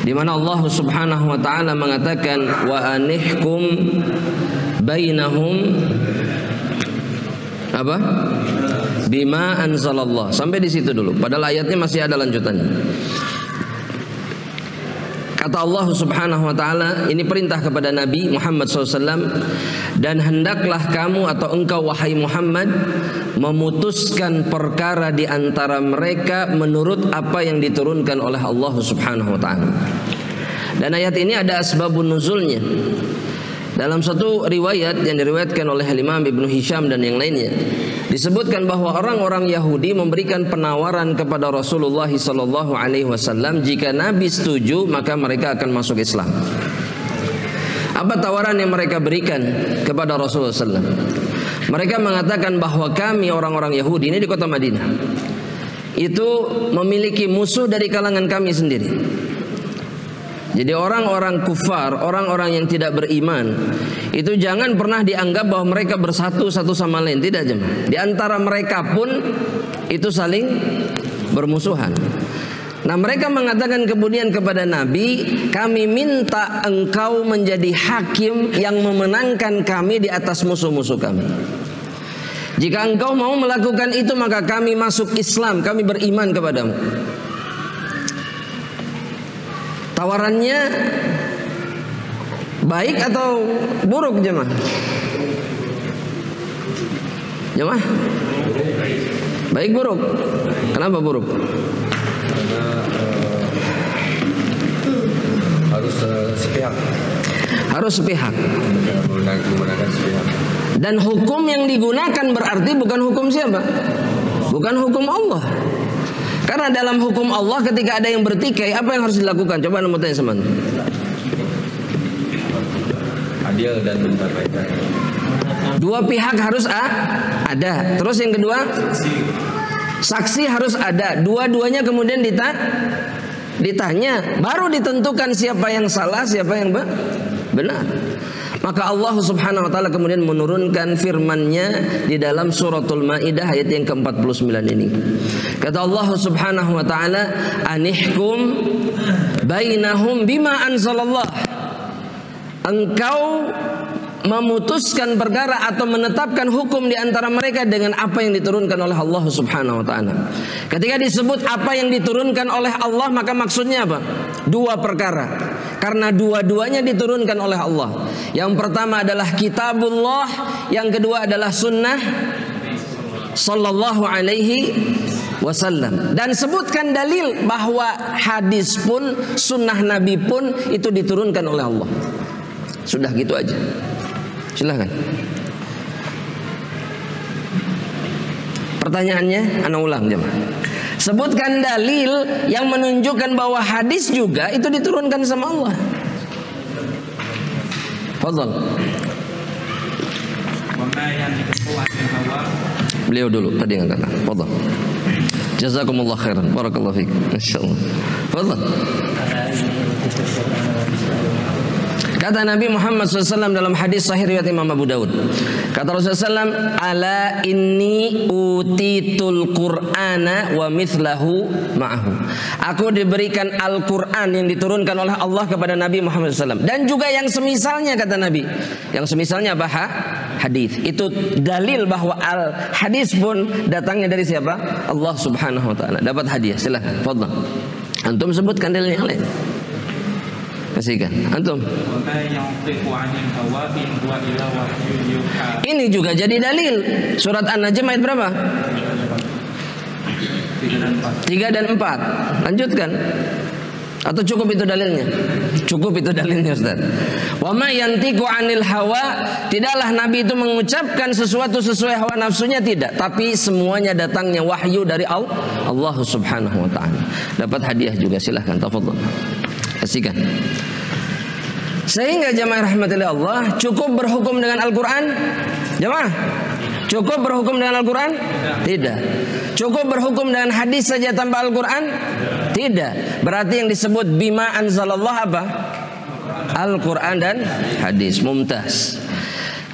di mana Allah subhanahu wa ta'ala mengatakan wa anihkum bainahum apa? Bima anzalallah. Sampai di situ dulu. Padahal ayatnya masih ada lanjutannya. Kata Allah subhanahu wa ta'ala, ini perintah kepada Nabi Muhammad SAW, dan hendaklah kamu atau engkau wahai Muhammad memutuskan perkara di antara mereka menurut apa yang diturunkan oleh Allah subhanahu wa ta'ala. Dan ayat ini ada asbabun nuzulnya. Dalam satu riwayat yang diriwayatkan oleh Imam Ibnu Hisham dan yang lainnya, disebutkan bahwa orang-orang Yahudi memberikan penawaran kepada Rasulullah SAW, jika Nabi setuju maka mereka akan masuk Islam. Apa tawaran yang mereka berikan kepada Rasulullah SAW? Mereka mengatakan bahwa kami orang-orang Yahudi ini di kota Madinah itu memiliki musuh dari kalangan kami sendiri. Jadi orang-orang kufar, orang-orang yang tidak beriman, itu jangan pernah dianggap bahwa mereka bersatu satu sama lain. Tidak jemaah. Di antara mereka pun itu saling bermusuhan. Nah mereka mengatakan kemudian kepada Nabi, kami minta engkau menjadi hakim yang memenangkan kami di atas musuh-musuh kami. Jika engkau mau melakukan itu maka kami masuk Islam, kami beriman kepadamu. Tawarannya baik atau buruk jemaah? Jemaah? Baik buruk. Kenapa buruk? Karena harus sepihak. Harus sepihak. Menggunakan sepihak. Dan hukum yang digunakan berarti bukan hukum siapa? Bukan hukum Allah. Karena dalam hukum Allah ketika ada yang bertikai, apa yang harus dilakukan? Coba anda mau tanya sama anda. Adil dan benar. Dua pihak harus ada. Terus yang kedua, saksi harus ada. Dua-duanya kemudian Ditanya, baru ditentukan siapa yang salah, siapa yang benar. Maka Allah Subhanahu wa taala kemudian menurunkan firman-Nya di dalam suratul Maidah ayat yang ke-49 ini. Kata Allah Subhanahu wa taala, "Anihkum bainahum bima anzalallah." Engkau memutuskan perkara atau menetapkan hukum di antara mereka dengan apa yang diturunkan oleh Allah Subhanahu wa taala. Ketika disebut apa yang diturunkan oleh Allah, maka maksudnya apa? Dua perkara. Karena dua-duanya diturunkan oleh Allah. Yang pertama adalah kitabullah, yang kedua adalah sunnah sallallahu alaihi wasallam. Dan sebutkan dalil bahwa hadis pun, sunnah Nabi pun itu diturunkan oleh Allah. Sudah gitu aja. Silahkan. Pertanyaannya, ana ulang jemaah. Sebutkan dalil yang menunjukkan bahwa hadis juga itu diturunkan sama Allah. Fadhal. Beliau dulu tadi yang kata. Fadhal. Jazakumullah khairan. Barakallahu fiik. Masyaallah. Fadhal. Kata Nabi Muhammad SAW dalam hadis sahih riwayat Imam Abu Daud. Kata Rasulullah SAW, "Ala inni utitul Qur'ana wa mithlahu ma'ahu." Aku diberikan Al-Quran yang diturunkan oleh Allah kepada Nabi Muhammad SAW. Dan juga yang semisalnya, kata Nabi. Yang semisalnya apa? Hadis. Itu dalil bahwa hadis pun datangnya dari siapa? Allah Subhanahu wa taala. Dapat hadiah. Silakan. Fadhal. Antum sebutkan dalilnya yang lain. Kasihkan antum. Ini juga jadi dalil. Surat An-Najm ayat berapa? 3 dan 4. Lanjutkan. Atau cukup itu dalilnya? Cukup itu dalilnya, Ustaz. Wa ma yantiqu 'anil hawa, tidaklah Nabi itu mengucapkan sesuatu sesuai hawa nafsunya, tidak, tapi semuanya datangnya wahyu dari Allah Subhanahu wa taala. Dapat hadiah juga, silahkan tafadhol. Kasihkan. Sehingga jamaah rahmatillah Allah, cukup berhukum dengan Al-Quran? Jamaah, cukup berhukum dengan Al-Quran? Tidak. Cukup berhukum dengan hadis saja tanpa Al-Quran? Tidak. Berarti yang disebut bima anzalallah apa? Al-Quran dan hadis. Mumtaz.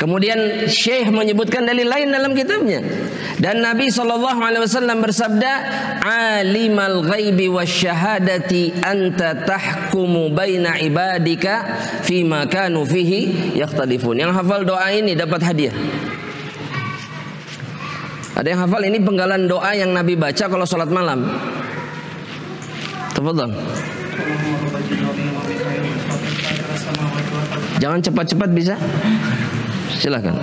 Kemudian Syekh menyebutkan dalil lain dalam kitabnya. Dan Nabi SAW bersabda, "Alimal ghaibi wasyahadati anta tahkumu baina ibadika fima kanu fihi yakhtalifun." Yang hafal doa ini dapat hadiah. Ada yang hafal ini penggalan doa yang Nabi baca kalau sholat malam. Tafadhal. Jangan cepat-cepat bisa. Silakan.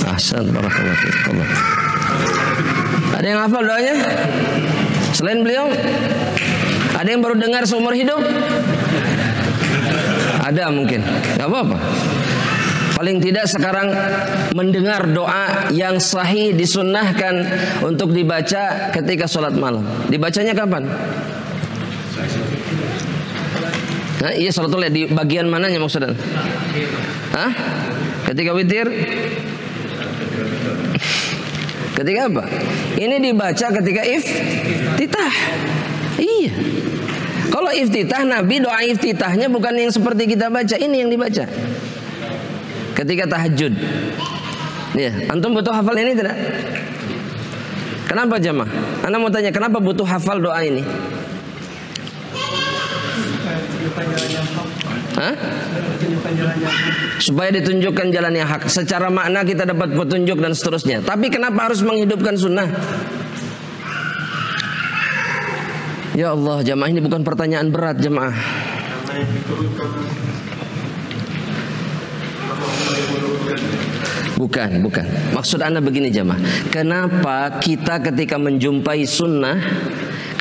Ahsan, barakallahu fiik. Ada yang hafal doanya? Selain beliau? Ada yang baru dengar seumur hidup? Ada mungkin, gak apa-apa. Paling tidak sekarang mendengar doa yang sahih disunnahkan untuk dibaca ketika sholat malam. Dibacanya kapan? Nah, iya sholatul di bagian mananya maksudnya? Hah? Ketika witir? Ketika apa? Ini dibaca ketika iftitah. Iya. Kalau iftitah, Nabi doa iftitahnya bukan yang seperti kita baca, ini yang dibaca ketika tahajud. Ya, antum butuh hafal ini tidak? Kenapa jamaah? Anda mau tanya kenapa butuh hafal doa ini? Hah? Supaya ditunjukkan jalan yang hak. Secara makna kita dapat petunjuk dan seterusnya. Tapi kenapa harus menghidupkan sunnah? Ya Allah, jamaah, ini bukan pertanyaan berat jamaah. Bukan. Maksud Anda begini jamaah. Kenapa kita ketika menjumpai sunnah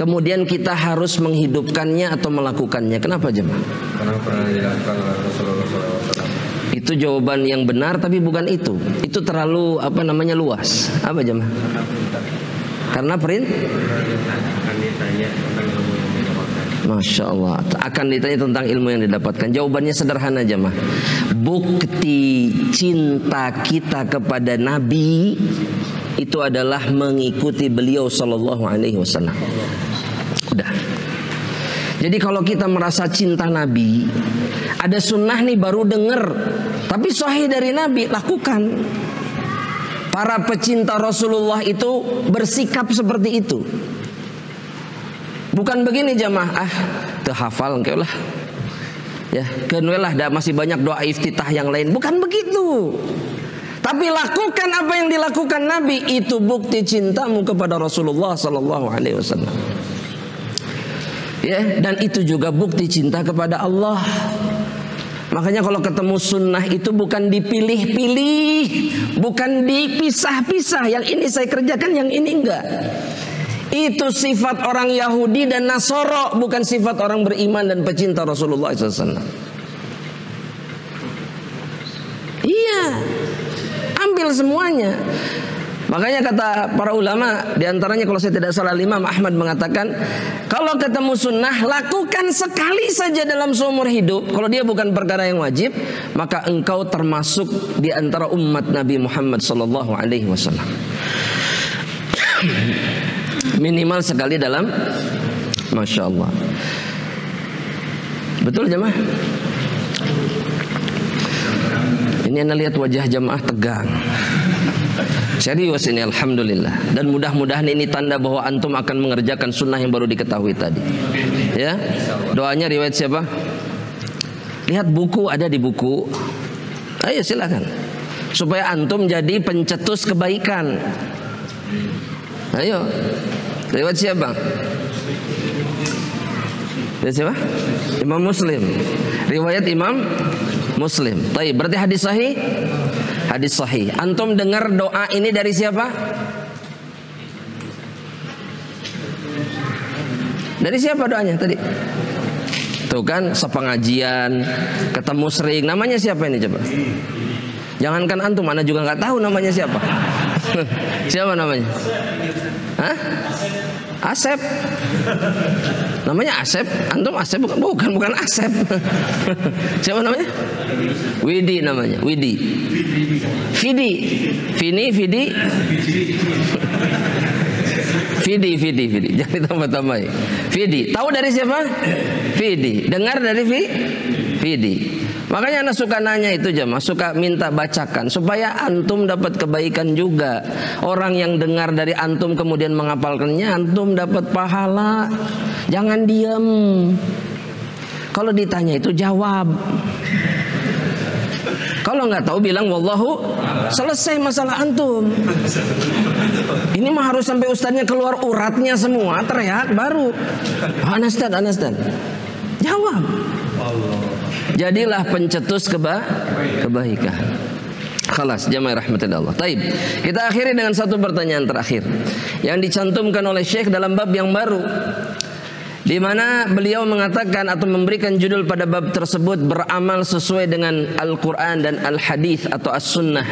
kemudian kita harus menghidupkannya atau melakukannya? Kenapa jemaah? Karena pernah dilakukan oleh Rasulullah SAW. Itu jawaban yang benar, tapi bukan itu. Itu terlalu luas. Apa jemaah? Karena akan ditanya tentang ilmu yang didapatkan. Masya Allah, akan ditanya tentang ilmu yang didapatkan. Jawabannya sederhana aja mah. Bukti cinta kita kepada Nabi itu adalah mengikuti beliau Sallallahu Alaihi Wasallam. Udah. Jadi kalau kita merasa cinta Nabi, ada sunnah nih baru denger, tapi sahih dari Nabi, lakukan. Para pecinta Rasulullah itu bersikap seperti itu. Bukan begini jamaah, terhafal engkau lah. Ya, kenwelah masih banyak doa iftitah yang lain. Bukan begitu. Tapi lakukan apa yang dilakukan Nabi, itu bukti cintamu kepada Rasulullah sallallahu alaihi wasallam. Ya, dan itu juga bukti cinta kepada Allah. Makanya kalau ketemu sunnah itu bukan dipilih-pilih, bukan dipisah-pisah. Yang ini saya kerjakan, yang ini enggak. Itu sifat orang Yahudi dan Nasoro, bukan sifat orang beriman dan pecinta Rasulullah SAW. Iya, ambil semuanya. Makanya kata para ulama, diantaranya kalau saya tidak salah Imam Ahmad mengatakan, kalau ketemu sunnah lakukan sekali saja dalam seumur hidup. Kalau dia bukan perkara yang wajib, maka engkau termasuk di antara umat Nabi Muhammad sallallahu alaihi wasallam. Minimal sekali dalam, Masya Allah. Betul jemaah? Ini Anda lihat wajah jemaah tegang. Serius ini, alhamdulillah. Dan mudah-mudahan ini tanda bahwa antum akan mengerjakan sunnah yang baru diketahui tadi. Ya, doanya riwayat siapa? Lihat buku, ada di buku. Ayo silakan. Supaya antum jadi pencetus kebaikan. Ayo. Riwayat siapa? Riwayat siapa? Imam Muslim. Riwayat Imam Muslim. Baik, berarti hadis sahih? Hadis sahih. Antum dengar doa ini dari siapa? Dari siapa doanya tadi? Tuh kan, sepengajian, ketemu sering. Namanya siapa ini coba? Jangankan antum, ana juga nggak tahu namanya siapa. Siapa namanya? Hah? Asep. Namanya Asep. Antum Asep bukan Asep. Siapa namanya? Widi namanya. Widi. Vidi. Vini, Vidi. Vidi. Jangan ditambah-tambah. Vidi. Tahu dari siapa? Vidi. Dengar dari Vidi. Makanya anak suka nanya itu jemaah, suka minta bacakan supaya antum dapat kebaikan juga. Orang yang dengar dari antum kemudian menghafalkannya, antum dapat pahala. Jangan diam. Kalau ditanya itu jawab. Kalau nggak tahu bilang wallahu, selesai masalah antum. Ini mah harus sampai ustadznya keluar uratnya semua, teriak baru. Anastan. Jawab. Jadilah pencetus kebaikan. Khalas, jamaah rahmatillah Allah. Taib. Kita akhiri dengan satu pertanyaan terakhir yang dicantumkan oleh Syekh dalam bab yang baru, di mana beliau mengatakan atau memberikan judul pada bab tersebut, beramal sesuai dengan Al-Quran dan Al-Hadith atau As-Sunnah.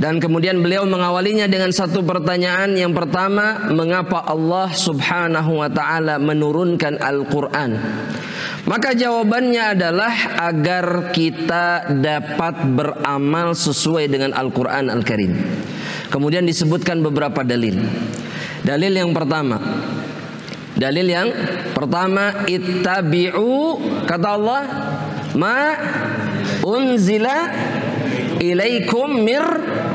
Dan kemudian beliau mengawalinya dengan satu pertanyaan. Yang pertama, mengapa Allah subhanahu wa ta'ala menurunkan Al-Quran? Maka jawabannya adalah agar kita dapat beramal sesuai dengan Al-Quran Al-Karim. Kemudian disebutkan beberapa dalil. Dalil yang pertama, ittabi'u, kata Allah, ma unzila ilaikum mir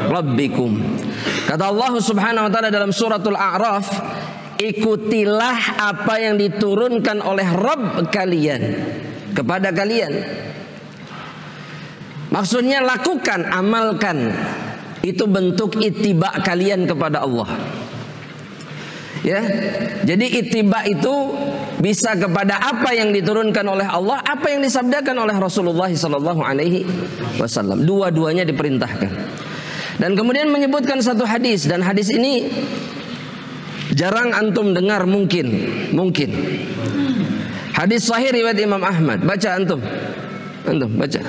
rabbikum. Kata Allah subhanahu wa ta'ala dalam suratul A'raf, ikutilah apa yang diturunkan oleh Rabb kalian kepada kalian. Maksudnya lakukan, amalkan. Itu bentuk ittiba kalian kepada Allah. Ya, jadi ittiba itu bisa kepada apa yang diturunkan oleh Allah, apa yang disabdakan oleh Rasulullah sallallahu alaihi wasallam. Dua-duanya diperintahkan. Dan kemudian menyebutkan satu hadis, dan hadis ini jarang antum dengar mungkin. Hadis sahih riwayat Imam Ahmad. Baca antum baca.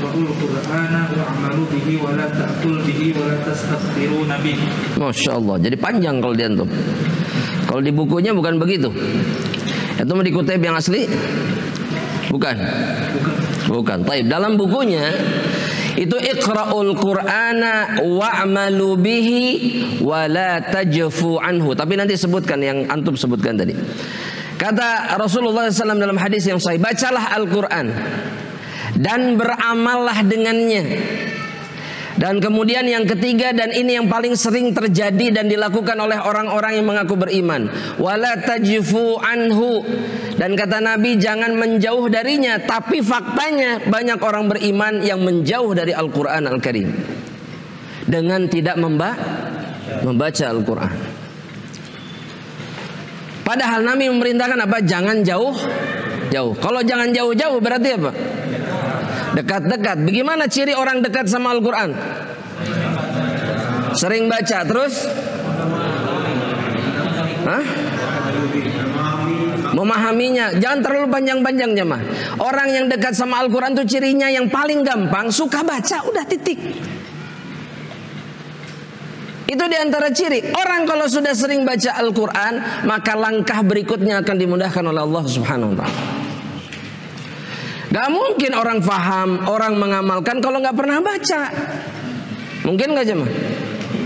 iqra'ul Qur'ana wa'malu bihi wa la ta'tul bihi wa la tastakbiruna bihi. Masya Allah, jadi panjang kalau dia tuh. Kalau di bukunya bukan begitu. Itu mau dikutip yang asli? Bukan. Bukan. Taib. Dalam bukunya itu iqra'ul Qur'ana wa'malu bihi wa la tajfu anhu. Tapi nanti sebutkan yang antum sebutkan tadi. Kata Rasulullah SAW dalam hadis yang sahih, bacalah Al-Quran dan beramallah dengannya. Dan kemudian yang ketiga, dan ini yang paling sering terjadi dan dilakukan oleh orang-orang yang mengaku beriman, wala tajfu anhu. Dan kata Nabi, jangan menjauh darinya. Tapi faktanya banyak orang beriman yang menjauh dari Al-Quran Al-Karim dengan tidak membaca Al-Quran. Padahal Nabi memerintahkan apa? Jangan jauh-jauh. Kalau jangan jauh-jauh berarti apa? Dekat-dekat. Bagaimana ciri orang dekat sama Al-Quran? Sering baca. Terus? Hah? Memahaminya. Jangan terlalu panjang-panjang jemaah. Orang yang dekat sama Al-Quran itu cirinya yang paling gampang, suka baca, udah titik. Itu diantara ciri. Orang kalau sudah sering baca Al-Quran, maka langkah berikutnya akan dimudahkan oleh Allah Subhanahu wa ta'ala. Gak mungkin orang faham, orang mengamalkan kalau gak pernah baca. Mungkin gak jemaah?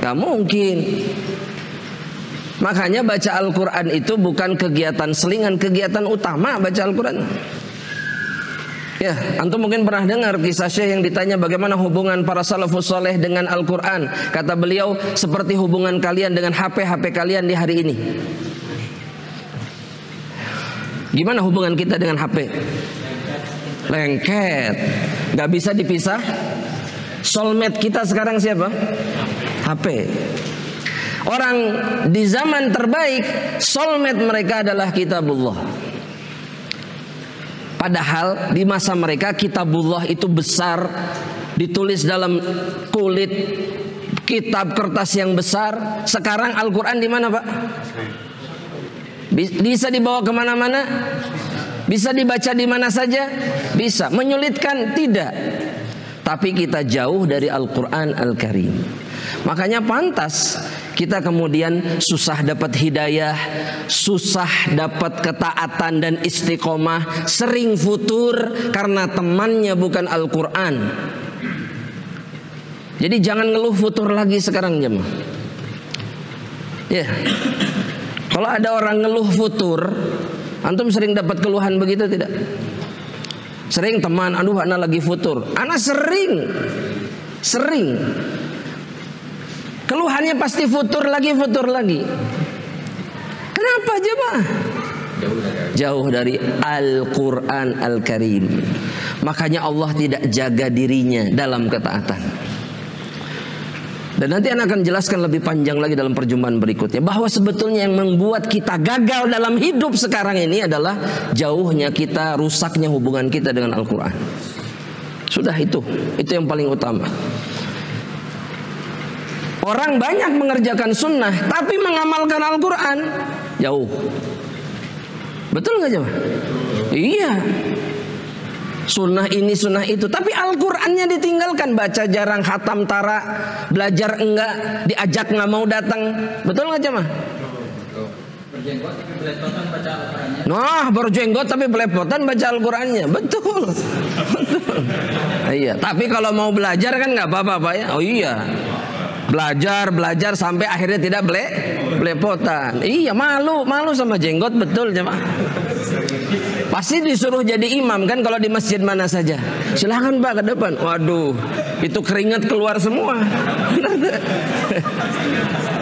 Gak mungkin. Makanya baca Al-Quran itu bukan kegiatan selingan, kegiatan utama baca Al-Quran. Ya, antum mungkin pernah dengar kisah Syekh yang ditanya bagaimana hubungan para salafus soleh dengan Al-Quran. Kata beliau, seperti hubungan kalian dengan HP kalian di hari ini. Gimana hubungan kita dengan HP? Lengket, gak bisa dipisah. Soulmate kita sekarang siapa? HP. Orang di zaman terbaik, soulmate mereka adalah kitabullah. Padahal di masa mereka kitabullah itu besar, ditulis dalam kulit, kitab kertas yang besar. Sekarang Al-Quran di mana, Pak? Bisa dibawa kemana-mana? Bisa dibaca di mana saja? Bisa. Menyulitkan? Tidak. Tapi kita jauh dari Al-Quran Al-Karim. Makanya pantas kita kemudian susah dapat hidayah, susah dapat ketaatan dan istiqomah, sering futur karena temannya bukan Al-Quran. Jadi jangan ngeluh futur lagi sekarang jemaah. Ya. Kalau ada orang ngeluh futur, antum sering dapat keluhan begitu tidak? Sering teman, aduh anak lagi futur. Anak sering. Keluhannya pasti futur lagi. Kenapa jemaah? Jauh dari Al-Quran Al-Karim. Makanya Allah tidak jaga dirinya dalam ketaatan. Dan nanti anak akan jelaskan lebih panjang lagi dalam perjumpaan berikutnya, bahwa sebetulnya yang membuat kita gagal dalam hidup sekarang ini adalah jauhnya kita, rusaknya hubungan kita dengan Al-Quran. Sudah itu yang paling utama. Orang banyak mengerjakan sunnah tapi mengamalkan Al-Quran jauh. Betul gak jemaah? Iya. Sunnah ini, sunnah itu, tapi Al-Qurannya ditinggalkan. Baca jarang, khatam tara, belajar enggak, diajak nggak mau datang. Betul gak jemaah? Berjenggot tapi belepotan baca Al-Qurannya. Nah, berjenggot tapi belepotan baca Al-Qurannya. Betul. Iya. Tapi kalau mau belajar kan nggak apa-apa Pak ya. Oh iya. Belajar sampai akhirnya tidak belepotan. Iya, malu sama jenggot, betul jemaah. Pasti disuruh jadi imam kan kalau di masjid mana saja. Silahkan Pak ke depan. Waduh, itu keringat keluar semua.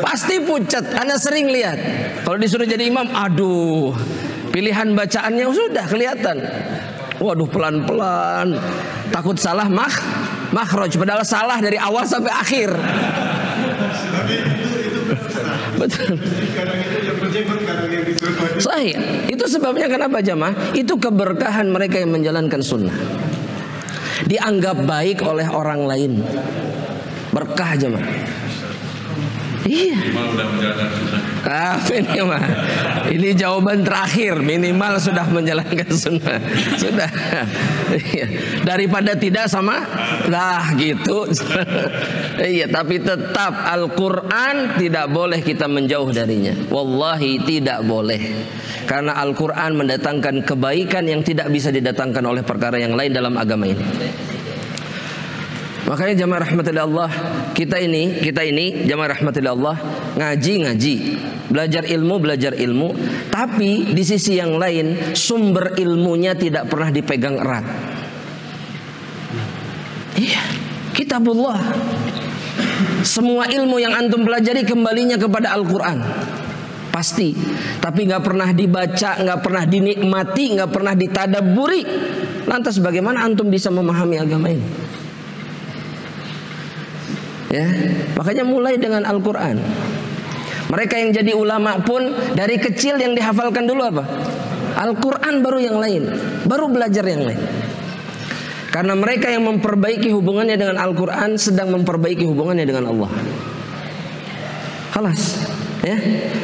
Pasti pucat. Anda sering lihat kalau disuruh jadi imam, aduh, pilihan bacaannya sudah kelihatan. Waduh, pelan-pelan, takut salah makhraj, padahal salah dari awal sampai akhir. Betul. Sahih. Itu sebabnya kenapa jamaah? Itu keberkahan mereka yang menjalankan sunnah. Dianggap baik oleh orang lain. Berkah jamaah. Iya. Udah menjalankan sunnah. Ini mah. Ini jawaban terakhir, minimal sudah menjalankan sunnah. Sudah. Daripada tidak sama lah gitu. Iya, tapi tetap Al-Quran tidak boleh kita menjauh darinya. Wallahi tidak boleh. Karena Al-Quran mendatangkan kebaikan yang tidak bisa didatangkan oleh perkara yang lain dalam agama ini. Makanya jamaah rahmatillah Allah, kita ini jamaah rahmatillah Allah, ngaji, belajar ilmu, tapi di sisi yang lain sumber ilmunya tidak pernah dipegang erat. Iya, kitabullah. Semua ilmu yang antum pelajari kembalinya kepada Al-Quran, pasti. Tapi nggak pernah dibaca, nggak pernah dinikmati, nggak pernah ditadaburi. Lantas bagaimana antum bisa memahami agama ini? Ya, makanya mulai dengan Al-Quran. Mereka yang jadi ulama pun dari kecil yang dihafalkan dulu apa? Al-Quran, baru yang lain, baru belajar yang lain. Karena mereka yang memperbaiki hubungannya dengan Al-Quran sedang memperbaiki hubungannya dengan Allah. Khalas, ya.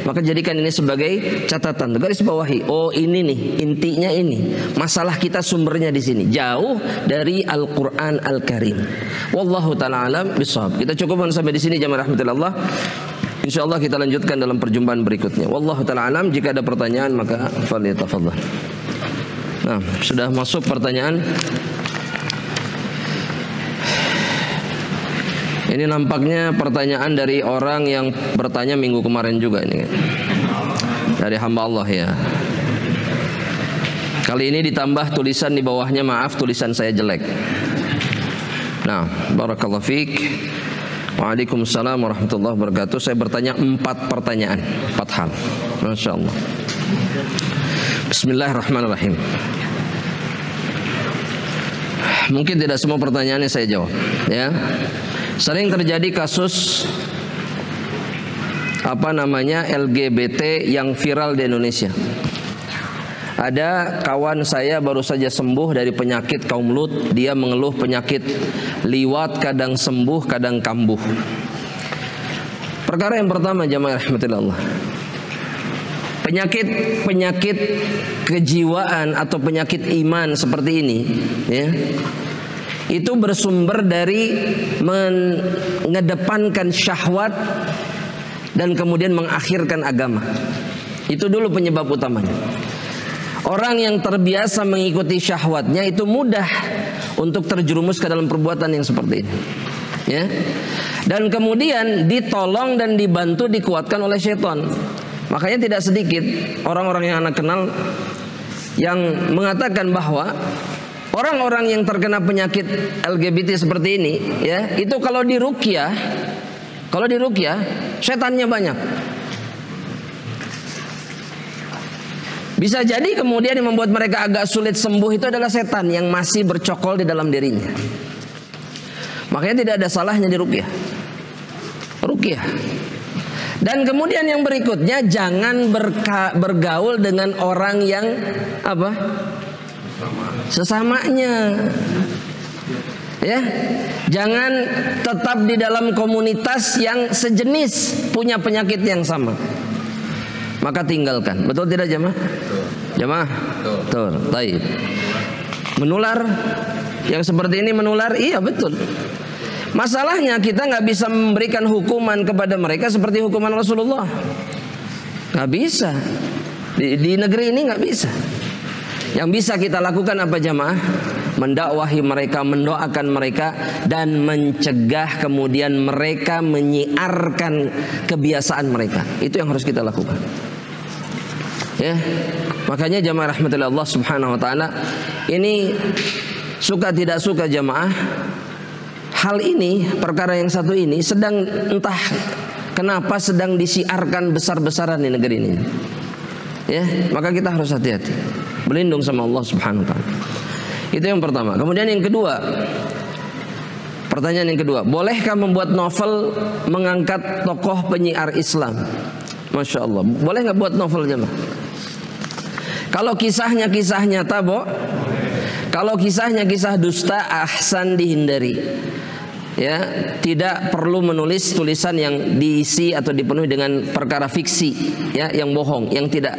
Maka jadikan ini sebagai catatan, garis bawahi. Oh, ini nih intinya, ini masalah kita sumbernya di sini, jauh dari Al-Quran Al-Karim. Wallahu ta'ala alam bishawab. Kita cukupkan sampai di sini jamaah rahmatillah. Insyaallah kita lanjutkan dalam perjumpaan berikutnya. Wallahu ta'ala alam. Jika ada pertanyaan maka falyatafadhal. Nah, sudah masuk pertanyaan. Ini nampaknya pertanyaan dari orang yang bertanya minggu kemarin juga ini, dari hamba Allah ya. Kali ini ditambah tulisan di bawahnya, maaf tulisan saya jelek. Nah, barakallahu fiik. Waalaikumsalam warahmatullahi wabarakatuh. Saya bertanya 4 pertanyaan, 4 hal. Masya Allah. Bismillahirrahmanirrahim. Mungkin tidak semua pertanyaannya saya jawab, ya. Sering terjadi kasus LGBT yang viral di Indonesia. Ada kawan saya baru saja sembuh dari penyakit kaum Lut. Dia mengeluh penyakit liwat, kadang sembuh, kadang kambuh. Perkara yang pertama jamaah rahmatillah Allah, penyakit kejiwaan atau penyakit iman seperti ini, ya, itu bersumber dari mengedepankan syahwat dan kemudian mengakhirkan agama. Itu dulu penyebab utamanya. Orang yang terbiasa mengikuti syahwatnya itu mudah untuk terjerumus ke dalam perbuatan yang seperti ini, ya. Dan kemudian ditolong dan dibantu, dikuatkan oleh syaitan. Makanya tidak sedikit orang-orang yang anak kenal yang mengatakan bahwa orang-orang yang terkena penyakit LGBT seperti ini, ya, itu kalau diruqyah, setannya banyak. Bisa jadi kemudian yang membuat mereka agak sulit sembuh itu adalah setan yang masih bercokol di dalam dirinya. Makanya tidak ada salahnya diruqyah. Dan kemudian yang berikutnya, jangan bergaul dengan orang yang apa? Sesamanya. Ya, jangan tetap di dalam komunitas yang sejenis, punya penyakit yang sama. Maka tinggalkan. Betul tidak jamaah? Jamaah? Betul. Baik. Menular? Yang seperti ini menular? Iya betul. Masalahnya kita nggak bisa memberikan hukuman kepada mereka seperti hukuman Rasulullah. Nggak bisa. Di negeri ini nggak bisa. Yang bisa kita lakukan apa jamaah? Mendakwahi mereka, mendoakan mereka, dan mencegah kemudian mereka menyiarkan kebiasaan mereka. Itu yang harus kita lakukan. Ya, makanya jamaah rahmatillah Allah subhanahu wa ta'ala, ini suka tidak suka jamaah, hal ini, perkara yang satu ini sedang entah kenapa sedang disiarkan besar-besaran di negeri ini. Ya, maka kita harus hati-hati, berlindung sama Allah subhanahu wa ta'ala. Itu yang pertama. Kemudian yang kedua, pertanyaan yang kedua, bolehkah membuat novel mengangkat tokoh penyiar Islam? Masya Allah, boleh nggak buat novel jemaah? Kalau kisahnya kisah nyata, kalau kisahnya kisah dusta, ahsan dihindari. ya, tidak perlu menulis tulisan yang diisi atau dipenuhi dengan perkara fiksi, ya, yang bohong, yang tidak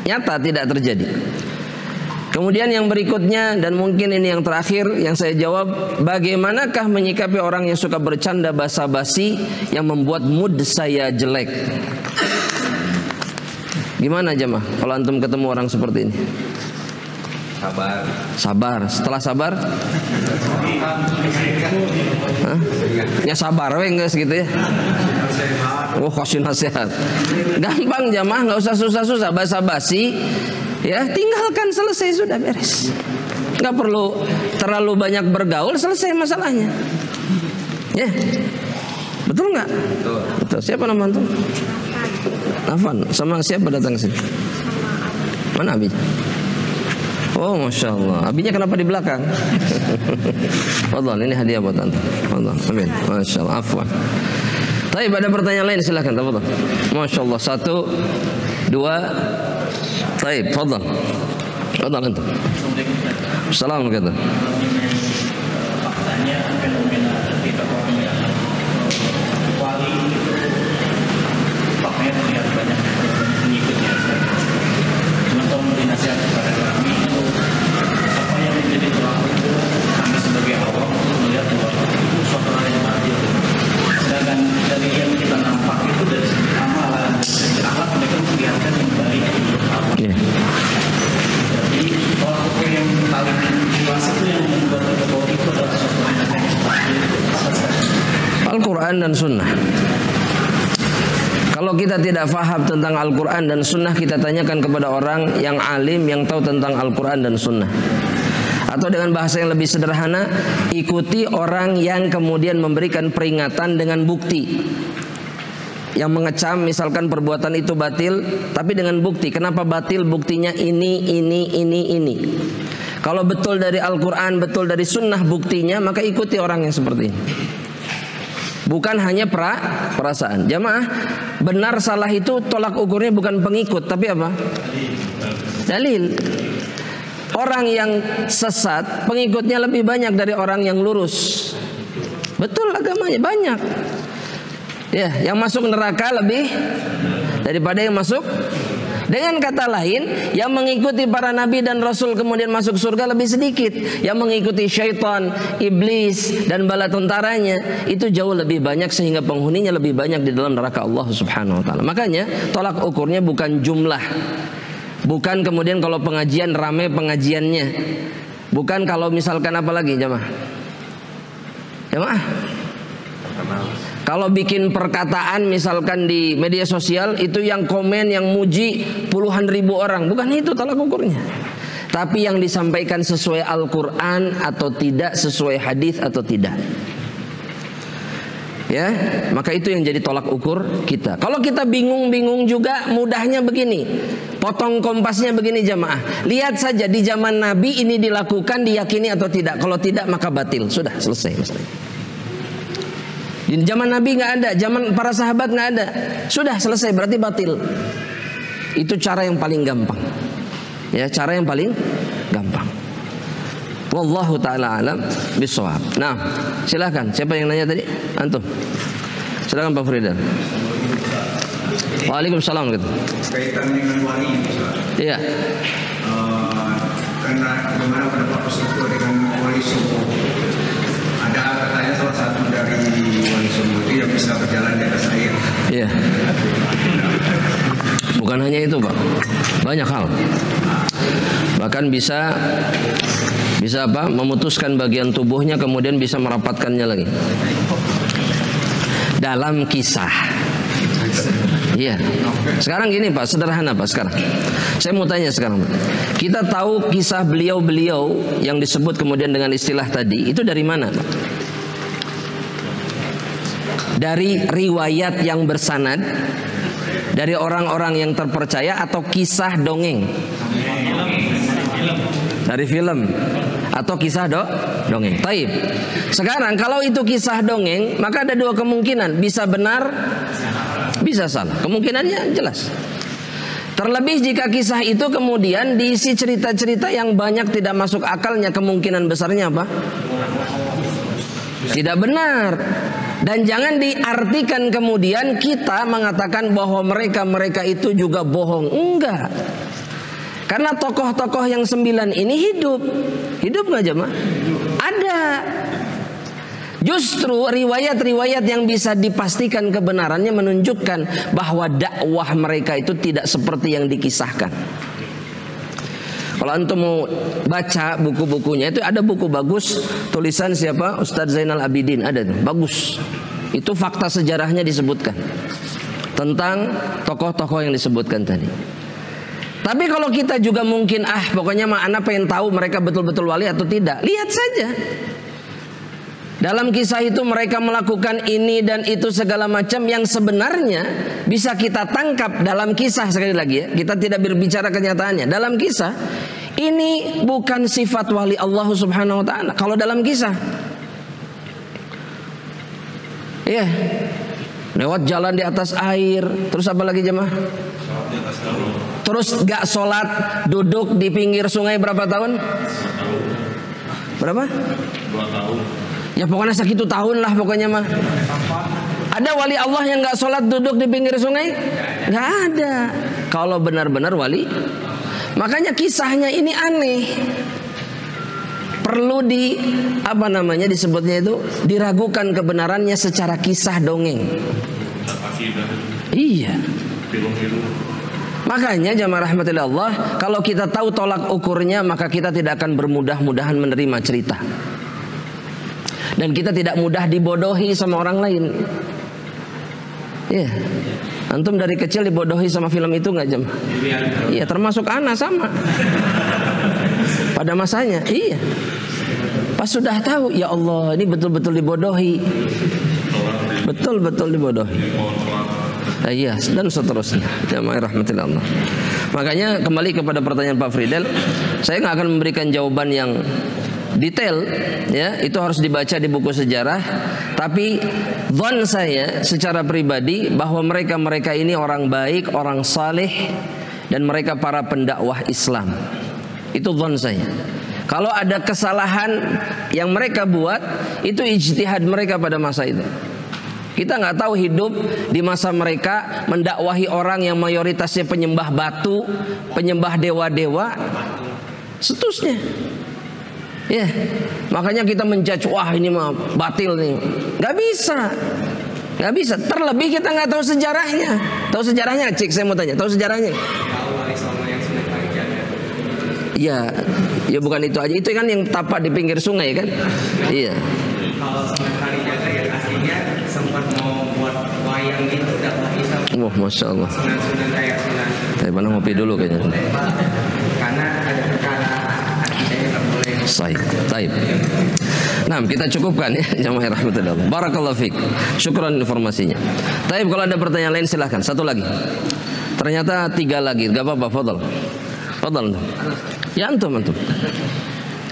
nyata, tidak terjadi. Kemudian yang berikutnya, dan mungkin ini yang terakhir yang saya jawab, bagaimanakah menyikapi orang yang suka bercanda basa-basi yang membuat mood saya jelek? Gimana jemaah kalau antum ketemu orang seperti ini? Sabar. Sabar. Setelah sabar? Hah? Ya sabar we guys gitu ya. Oh, kasih nasihat. Gampang jamaah, nggak usah susah-susah, basa-basi. Ya, tinggalkan, selesai, sudah beres. Nggak perlu terlalu banyak bergaul, selesai masalahnya. Ya, betul nggak? Betul. Siapa nama antum? Afan. Sama siapa datang sini? Mana Abi? Oh, masya Allah. Abinya kenapa di belakang? Fadhal, ini hadiah buat antum. Fadhal. Amin. Masya Allah. Afwan. Tapi ada pertanyaan lain, silakan. Fadhal. Masya Allah. 1, 2. Baik, fadhal. Fadhal antum. Assalamualaikum. Faktanya fenomena kita orang yang wali faktanya terlihat banyak pengikutnya. Cuma tolong beri nasihat kepada kami, apa yang menjadi tolak ukur kami sebagai awam untuk melihat bahwa itu suatu hal yang adil. Sedangkan dari yang kita nampak itu dari segi amalan, dari akhlak mereka memperlihatkan yang baik menurut Allah. Jadi tolak ukur yang paling jelas itu yang membuat kita bahwa itu adalah suatu hal yang adil. Al-Quran dan Sunnah. Kalau kita tidak faham tentang Al-Quran dan Sunnah, kita tanyakan kepada orang yang alim, yang tahu tentang Al-Quran dan Sunnah. Atau dengan bahasa yang lebih sederhana, ikuti orang yang kemudian memberikan peringatan dengan bukti. Yang mengecam misalkan perbuatan itu batil, tapi dengan bukti. Kenapa batil? Buktinya ini. Kalau betul dari Al-Quran, betul dari Sunnah buktinya, maka ikuti orang yang seperti ini. Bukan hanya perasaan. Jamaah, benar salah itu tolak ukurnya bukan pengikut, tapi apa? Dalil. Orang yang sesat pengikutnya lebih banyak dari orang yang lurus. Betul, agamanya banyak. Ya, yang masuk neraka lebih daripada yang masuk. Dengan kata lain, yang mengikuti para nabi dan rasul kemudian masuk surga lebih sedikit. Yang mengikuti syaitan, iblis dan bala tentaranya itu jauh lebih banyak, sehingga penghuninya lebih banyak di dalam neraka Allah Subhanahu wa taala. Makanya tolak ukurnya bukan jumlah. Bukan kemudian kalau pengajian ramai pengajiannya. Bukan kalau misalkan apa lagi jamaah? Jamaah? Kalau bikin perkataan misalkan di media sosial, itu yang komen, yang muji puluhan ribu orang. Bukan itu tolak ukurnya. Tapi yang disampaikan sesuai Al-Quran atau tidak, sesuai hadis atau tidak. Ya, maka itu yang jadi tolak ukur kita. Kalau kita bingung-bingung juga, mudahnya begini. Potong kompasnya begini jamaah. Lihat saja di zaman Nabi ini dilakukan, diyakini atau tidak. Kalau tidak maka batil. Sudah selesai masalah. Di zaman Nabi nggak ada, zaman para sahabat nggak ada. Sudah selesai, berarti batil. Itu cara yang paling gampang. Ya, cara yang paling gampang. Wallahu taala alam bisawab. Nah, silakan. Siapa yang nanya tadi? Antum. Silakan Pak Fridal. Waalaikumsalam gitu. Kaitan dengan wali. Iya. Karena bagaimana pendapat Rasulullah dengan wali subuh? Ada katanya salah satu dari wali subuh itu yang bisa berjalan di atas air. Iya. Bukan hanya itu Pak, banyak hal. Bahkan bisa apa? Memutuskan bagian tubuhnya kemudian bisa merapatkannya lagi. Dalam kisah. Iya. Sekarang gini Pak, sederhana Pak sekarang. Saya mau tanya sekarang Pak. Kita tahu kisah beliau-beliau yang disebut kemudian dengan istilah tadi, itu dari mana Pak? Dari riwayat yang bersanad, dari orang-orang yang terpercaya, atau kisah dongeng? Dari film atau kisah dongeng. Taib. Sekarang kalau itu kisah dongeng, maka ada dua kemungkinan, bisa benar, bisa salah. Kemungkinannya jelas. Terlebih jika kisah itu kemudian diisi cerita-cerita yang banyak tidak masuk akalnya, kemungkinan besarnya apa? Tidak benar. Dan jangan diartikan kemudian kita mengatakan bahwa mereka itu juga bohong. Enggak. Karena tokoh-tokoh yang 9 ini hidup. Hidup nggak jemaah? Ada. Justru riwayat-riwayat yang bisa dipastikan kebenarannya menunjukkan bahwa dakwah mereka itu tidak seperti yang dikisahkan. Kalau antum mau baca buku-bukunya, itu ada buku bagus tulisan siapa? Ustadz Zainal Abidin, ada tuh, bagus. Itu fakta sejarahnya disebutkan tentang tokoh-tokoh yang disebutkan tadi. Tapi kalau kita juga mungkin pokoknya mah ana pengen tahu mereka betul-betul wali atau tidak. Lihat saja. Dalam kisah itu mereka melakukan ini dan itu segala macam yang sebenarnya bisa kita tangkap dalam kisah. Sekali lagi ya, kita tidak berbicara kenyataannya. Dalam kisah ini bukan sifat wali Allah Subhanahu wa taala. Kalau dalam kisah, ya, lewat jalan di atas air, terus apa lagi jemaah? Terus gak sholat, duduk di pinggir sungai berapa tahun? Berapa? 2 tahun. Ya pokoknya segitu tahun lah pokoknya mah. Ada wali Allah yang gak sholat duduk di pinggir sungai? Gak ada. Kalau benar-benar wali. Makanya kisahnya ini aneh. Perlu disebutnya itu diragukan kebenarannya secara kisah dongeng. Iya. Makanya jamaah rahmatillah Allah, kalau kita tahu tolak ukurnya, maka kita tidak akan bermudah-mudahan menerima cerita. Dan kita tidak mudah dibodohi sama orang lain. Iya. Antum dari kecil dibodohi sama film itu nggak jemaah? Iya, termasuk ana sama. Pada masanya, iya. Pas sudah tahu, ya Allah, ini betul-betul dibodohi. Betul-betul dibodohi. Iya, dan seterusnya. Jamaah rahmatillah Allah. Makanya kembali kepada pertanyaan Pak Fridel, saya nggak akan memberikan jawaban yang detail, ya, itu harus dibaca di buku sejarah. Tapi zon saya secara pribadi bahwa mereka ini orang baik, orang saleh, dan mereka para pendakwah Islam. Itu zon saya. Kalau ada kesalahan yang mereka buat, itu ijtihad mereka pada masa itu. Kita nggak tahu hidup di masa mereka mendakwahi orang yang mayoritasnya penyembah batu, penyembah dewa-dewa, seterusnya. Ya, makanya kita menjudge, wah ini mah batil nih. Nggak bisa, nggak bisa. Terlebih kita nggak tahu sejarahnya. Tahu sejarahnya, Cik? Saya mau tanya, tahu sejarahnya? Ya bukan itu aja. Itu kan yang tapak di pinggir sungai kan? Iya. Kalau sekali jaga yang aslinya sempat mau buat wayang gitu dakwah Islam. Wah, masya Allah. Sunan kayak Sunan. Saya mana ngopi dulu kayaknya. Karena ada perkara akidahnya nggak boleh. Taib. Nah, kita cukupkan ya, jamaah rahmatullah. Barakallahu fiik. Syukran informasinya. Taib, kalau ada pertanyaan lain silahkan. Satu lagi. Ternyata 3 lagi. Gak apa-apa, fadhal. Fadhal. Ya antum.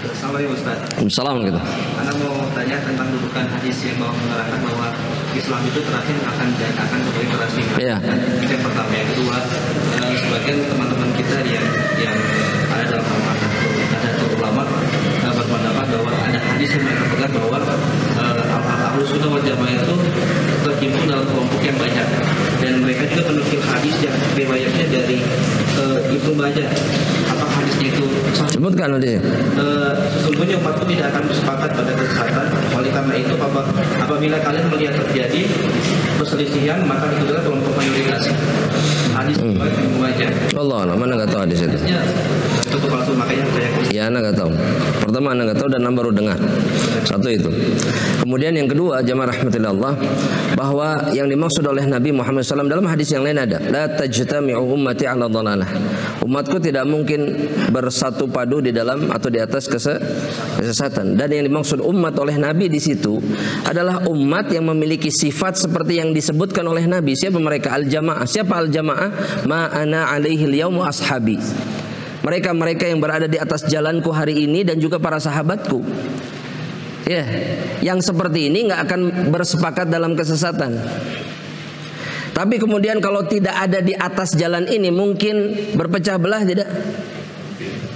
Assalamualaikum Ustaz. Assalamualaikum gitu. Anda mau tanya tentang dudukan hadis yang mengatakan bahwa Islam itu terakhir akan kembali ke rasmi. Iya. Itu yang pertama. Yang kedua, sebagian teman-teman kita yang ada dalam ulama berpendapat bahwa ada hadis yang mengatakan bahwa Ahlus Sunnah wal Jamaah itu terhimpun dalam kelompok yang banyak, dan mereka juga menukil hadis yang riwayatnya dari Ibnu Majah. Apa hadisnya itu? Sebutkan nanti. Sesungguhnya umatku tidak akan bersepakat pada kesesatan. Oleh karena itu, apabila kalian melihat terjadi perselisihan, maka itulah kelompok mayoritas. Hadis Ibnu Majah. Allah, mana nggak tahu hadis itu? Itu palsu, makanya saya. Ya, anak nggak tahu. Pertama anak nggak tahu dan anak baru dengar. Satu itu. Kemudian yang kedua, jamaah rahmatillah Allah, bahwa yang dimaksud oleh Nabi Muhammad SAW dalam hadis yang lain ada, la tajtami'u ummati 'ala dhalalah. Umatku tidak mungkin bersatu padu di dalam atau di atas kesesatan. Dan yang dimaksud umat oleh Nabi di situ adalah umat yang memiliki sifat seperti yang disebutkan oleh Nabi. Siapa mereka? Al-jamaah. Siapa al-jamaah? Ma ana 'alaihi al-yaum wa ashabi. Mereka yang berada di atas jalanku hari ini dan juga para sahabatku. Ya, yang seperti ini nggak akan bersepakat dalam kesesatan. Tapi kemudian kalau tidak ada di atas jalan ini, mungkin berpecah belah tidak?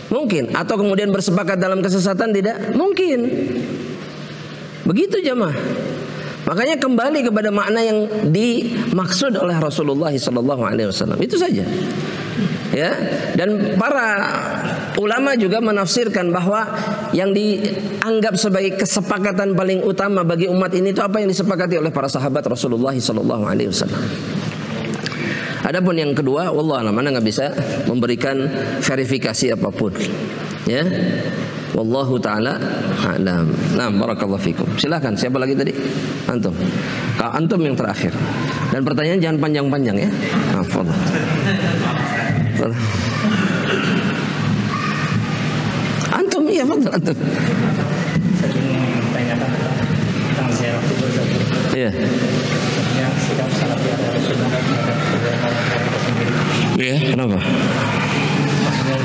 Mungkin. Atau kemudian bersepakat dalam kesesatan tidak? Mungkin. Begitu jemaah. Makanya kembali kepada makna yang dimaksud oleh Rasulullah SAW. Itu saja. Ya, dan para ulama juga menafsirkan bahwa yang dianggap sebagai kesepakatan paling utama bagi umat ini itu apa yang disepakati oleh para sahabat Rasulullah SAW. Adapun yang kedua, wallah alam, mana nggak bisa memberikan verifikasi apapun. Ya. Wallahu ta'ala a'lam. Nah, barakallahu fikum. Silakan, siapa lagi tadi? Antum. Antum yang terakhir. Dan pertanyaan jangan panjang-panjang ya. Fadhal. Antum, iya fadhal antum. Saya ingin menanyakan tentang ziarah kubur. Iya. Yang sikap salafi adalah sunnah terhadap kuburan orang tua sendiri. Iya, kenapa? Maksudnya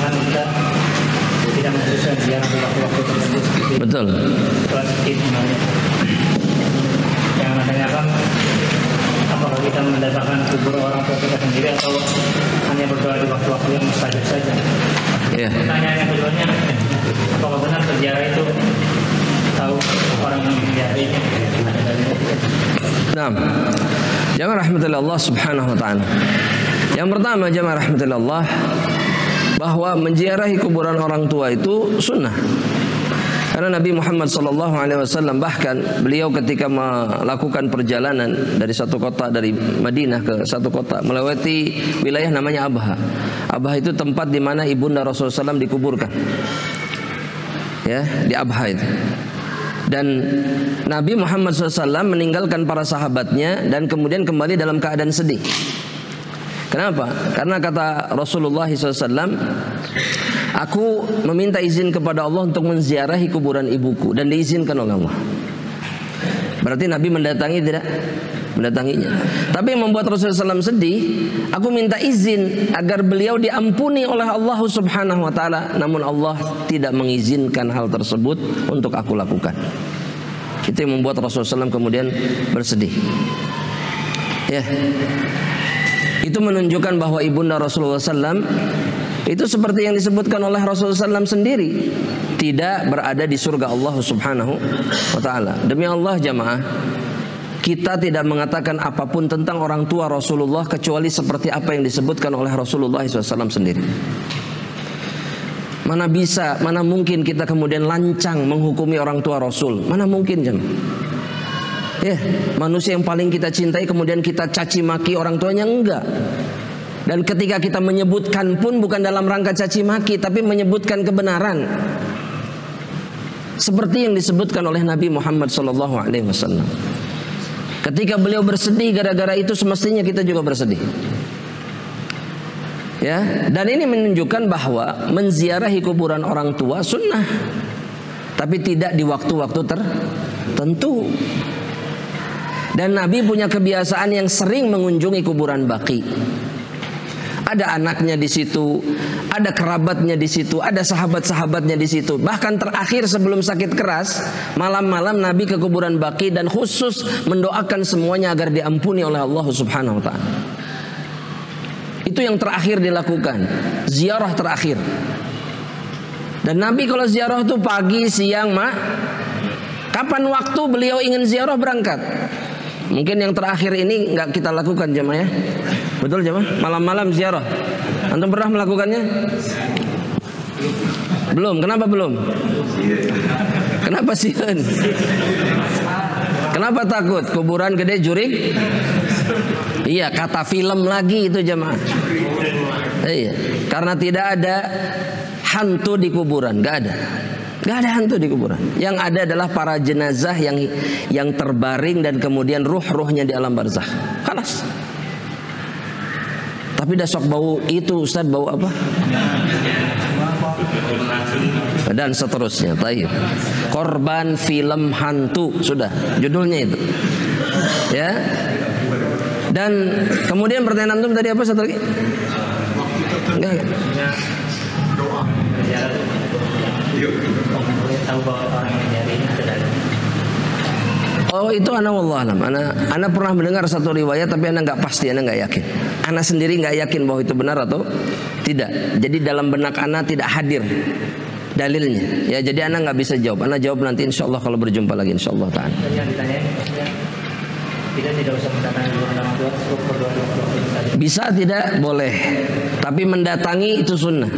kan kita tidak mengkhususkan ziarah di waktu-waktu tertentu seperti betul. sholat Id misalnya. Yang menanyakan apakah kita mendatangkan kubur orang tua kita sendiri atau hanya berdoa di waktu-waktu yang mustajab saja. Iya. Pertanyaan yang keduanya, apakah benar berziarah itu tahu orang yang menziarahinya ada dalilnya? Nah, jamaah rahmatullah Allah subhanahu wa ta'ala. Yang pertama jamaah rahmatullah Allah, bahwa menziarahi kuburan orang tua itu sunnah. Karena Nabi Muhammad SAW bahkan beliau ketika melakukan perjalanan dari satu kota, dari Madinah ke satu kota, melewati wilayah namanya Abha. Abha itu tempat di mana ibunda Rasulullah SAW dikuburkan. Ya, di Abha itu. Dan Nabi Muhammad SAW meninggalkan para sahabatnya dan kemudian kembali dalam keadaan sedih. Kenapa? Karena kata Rasulullah SAW, aku meminta izin kepada Allah untuk menziarahi kuburan ibuku dan diizinkan oleh Allah. Berarti Nabi mendatangi tidak? Mendatanginya. Tapi yang membuat Rasulullah SAW sedih, aku minta izin agar beliau diampuni oleh Allah Subhanahu wa ta'ala, namun Allah tidak mengizinkan hal tersebut untuk aku lakukan. Itu yang membuat Rasulullah SAW kemudian bersedih. Ya. Itu menunjukkan bahwa ibunda Rasulullah SAW itu seperti yang disebutkan oleh Rasulullah SAW sendiri, tidak berada di surga Allah Subhanahu wa ta'ala. Demi Allah jamaah, kita tidak mengatakan apapun tentang orang tua Rasulullah kecuali seperti apa yang disebutkan oleh Rasulullah SAW sendiri. Mana bisa, mana mungkin kita kemudian lancang menghukumi orang tua Rasul. Mana mungkin jemaah. Ya, manusia yang paling kita cintai kemudian kita caci maki orang tuanya, enggak. Dan ketika kita menyebutkan pun bukan dalam rangka caci maki, tapi menyebutkan kebenaran. Seperti yang disebutkan oleh Nabi Muhammad SAW. Ketika beliau bersedih gara-gara itu, semestinya kita juga bersedih. Ya, dan ini menunjukkan bahwa menziarahi kuburan orang tua sunnah, tapi tidak di waktu-waktu tertentu. Dan Nabi punya kebiasaan yang sering mengunjungi kuburan Baqi. Ada anaknya di situ, ada kerabatnya di situ, ada sahabat-sahabatnya di situ. Bahkan terakhir sebelum sakit keras, malam-malam Nabi ke kuburan Baqi dan khusus mendoakan semuanya agar diampuni oleh Allah Subhanahu wa ta'ala. Itu yang terakhir dilakukan, ziarah terakhir. Dan Nabi kalau ziarah itu pagi, siang, kapan waktu beliau ingin ziarah berangkat. Mungkin yang terakhir ini nggak kita lakukan jemaah ya. Betul jemaah? Malam-malam ziarah. Antum pernah melakukannya? Belum. Kenapa belum? Kenapa sih? Kenapa takut? Kuburan gede jurik? Iya, kata film lagi itu jemaah. Iya, karena tidak ada hantu di kuburan, nggak ada. Gak ada hantu di kuburan. Yang ada adalah para jenazah yang terbaring dan kemudian ruh-ruhnya di alam barzakh. Kalas. Tapi dah sok bau itu Ustaz, bau apa? Dan seterusnya. Taib. Korban film hantu, sudah judulnya itu. Ya. Dan kemudian pertanyaan antum tadi apa satu lagi? Enggak. Oh itu ana wallah alam. Ana pernah mendengar satu riwayat tapi ana nggak pasti, ana nggak yakin. Ana sendiri nggak yakin bahwa itu benar atau tidak. Jadi dalam benak ana tidak hadir dalilnya. Ya, jadi Anda nggak bisa jawab. Anda jawab nanti insya Allah kalau berjumpa lagi insya Allah ta'ala. Yang ditanya tidak usah mendatangi orang tua, cukup berdoa saja. Bisa tidak? Boleh. Tapi mendatangi itu sunnah.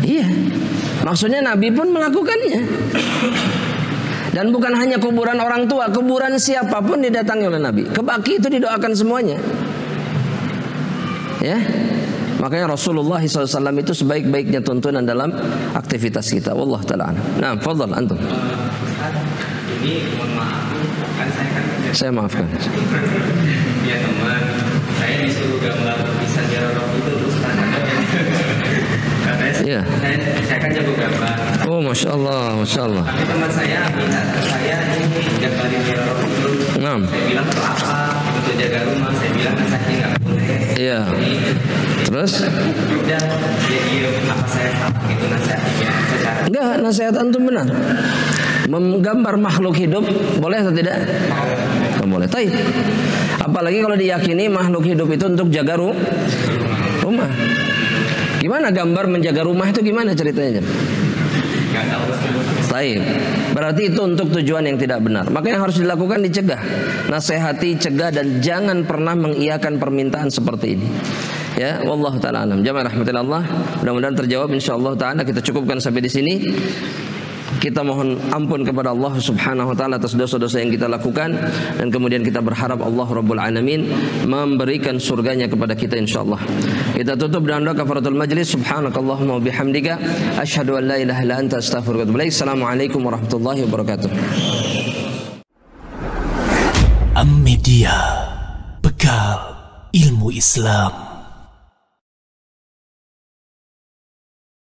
Iya. Maksudnya Nabi pun melakukannya. Dan bukan hanya kuburan orang tua, kuburan siapapun didatangi oleh Nabi. Kebaki itu didoakan semuanya. Ya. Makanya Rasulullah SAW itu sebaik-baiknya tuntunan dalam aktivitas kita. Wallahu ta'ala. Nah, fadhal antum. Ini mohon maaf, kan saya kan Saya maafkan. ya teman, saya disuruh gambar lukisan Jaroroh itu terus katanya Iya. saya kan jago gambar. Oh, masya Allah, masya Allah. Tapi teman saya minta ke saya ini gambarin Jaroroh itu. Nah. Saya bilang untuk apa? Untuk jaga rumah. Saya bilang saya nggak boleh. Iya. Terus? Udah jadi apa saya salah gitu nasihatnya secara. Enggak, nasihat antum benar. Menggambar makhluk hidup boleh atau tidak? Tidak boleh. Taib. Apalagi kalau diyakini makhluk hidup itu untuk jaga rumah. Gimana gambar menjaga rumah itu gimana ceritanya? Taib. Berarti itu untuk tujuan yang tidak benar. Maka yang harus dilakukan dicegah. Nasihati, cegah dan jangan pernah mengiyakan permintaan seperti ini. Ya, wallahu taala alam. Jamaah rahmatillah. Mudah-mudahan terjawab insyaallah taala. Kita cukupkan sampai di sini. Kita mohon ampun kepada Allah Subhanahu wa taala atas dosa-dosa yang kita lakukan dan kemudian kita berharap Allah Rabbul Alamin memberikan surganya kepada kita insyaallah. Kita tutup dengan doa kafaratul majlis. Subhanakallahumma wa bihamdika asyhadu an la ilaha illa anta astaghfiruka wa atubu ilaik. Assalamualaikum warahmatullahi wabarakatuh. Am Media, bekal ilmu Islam.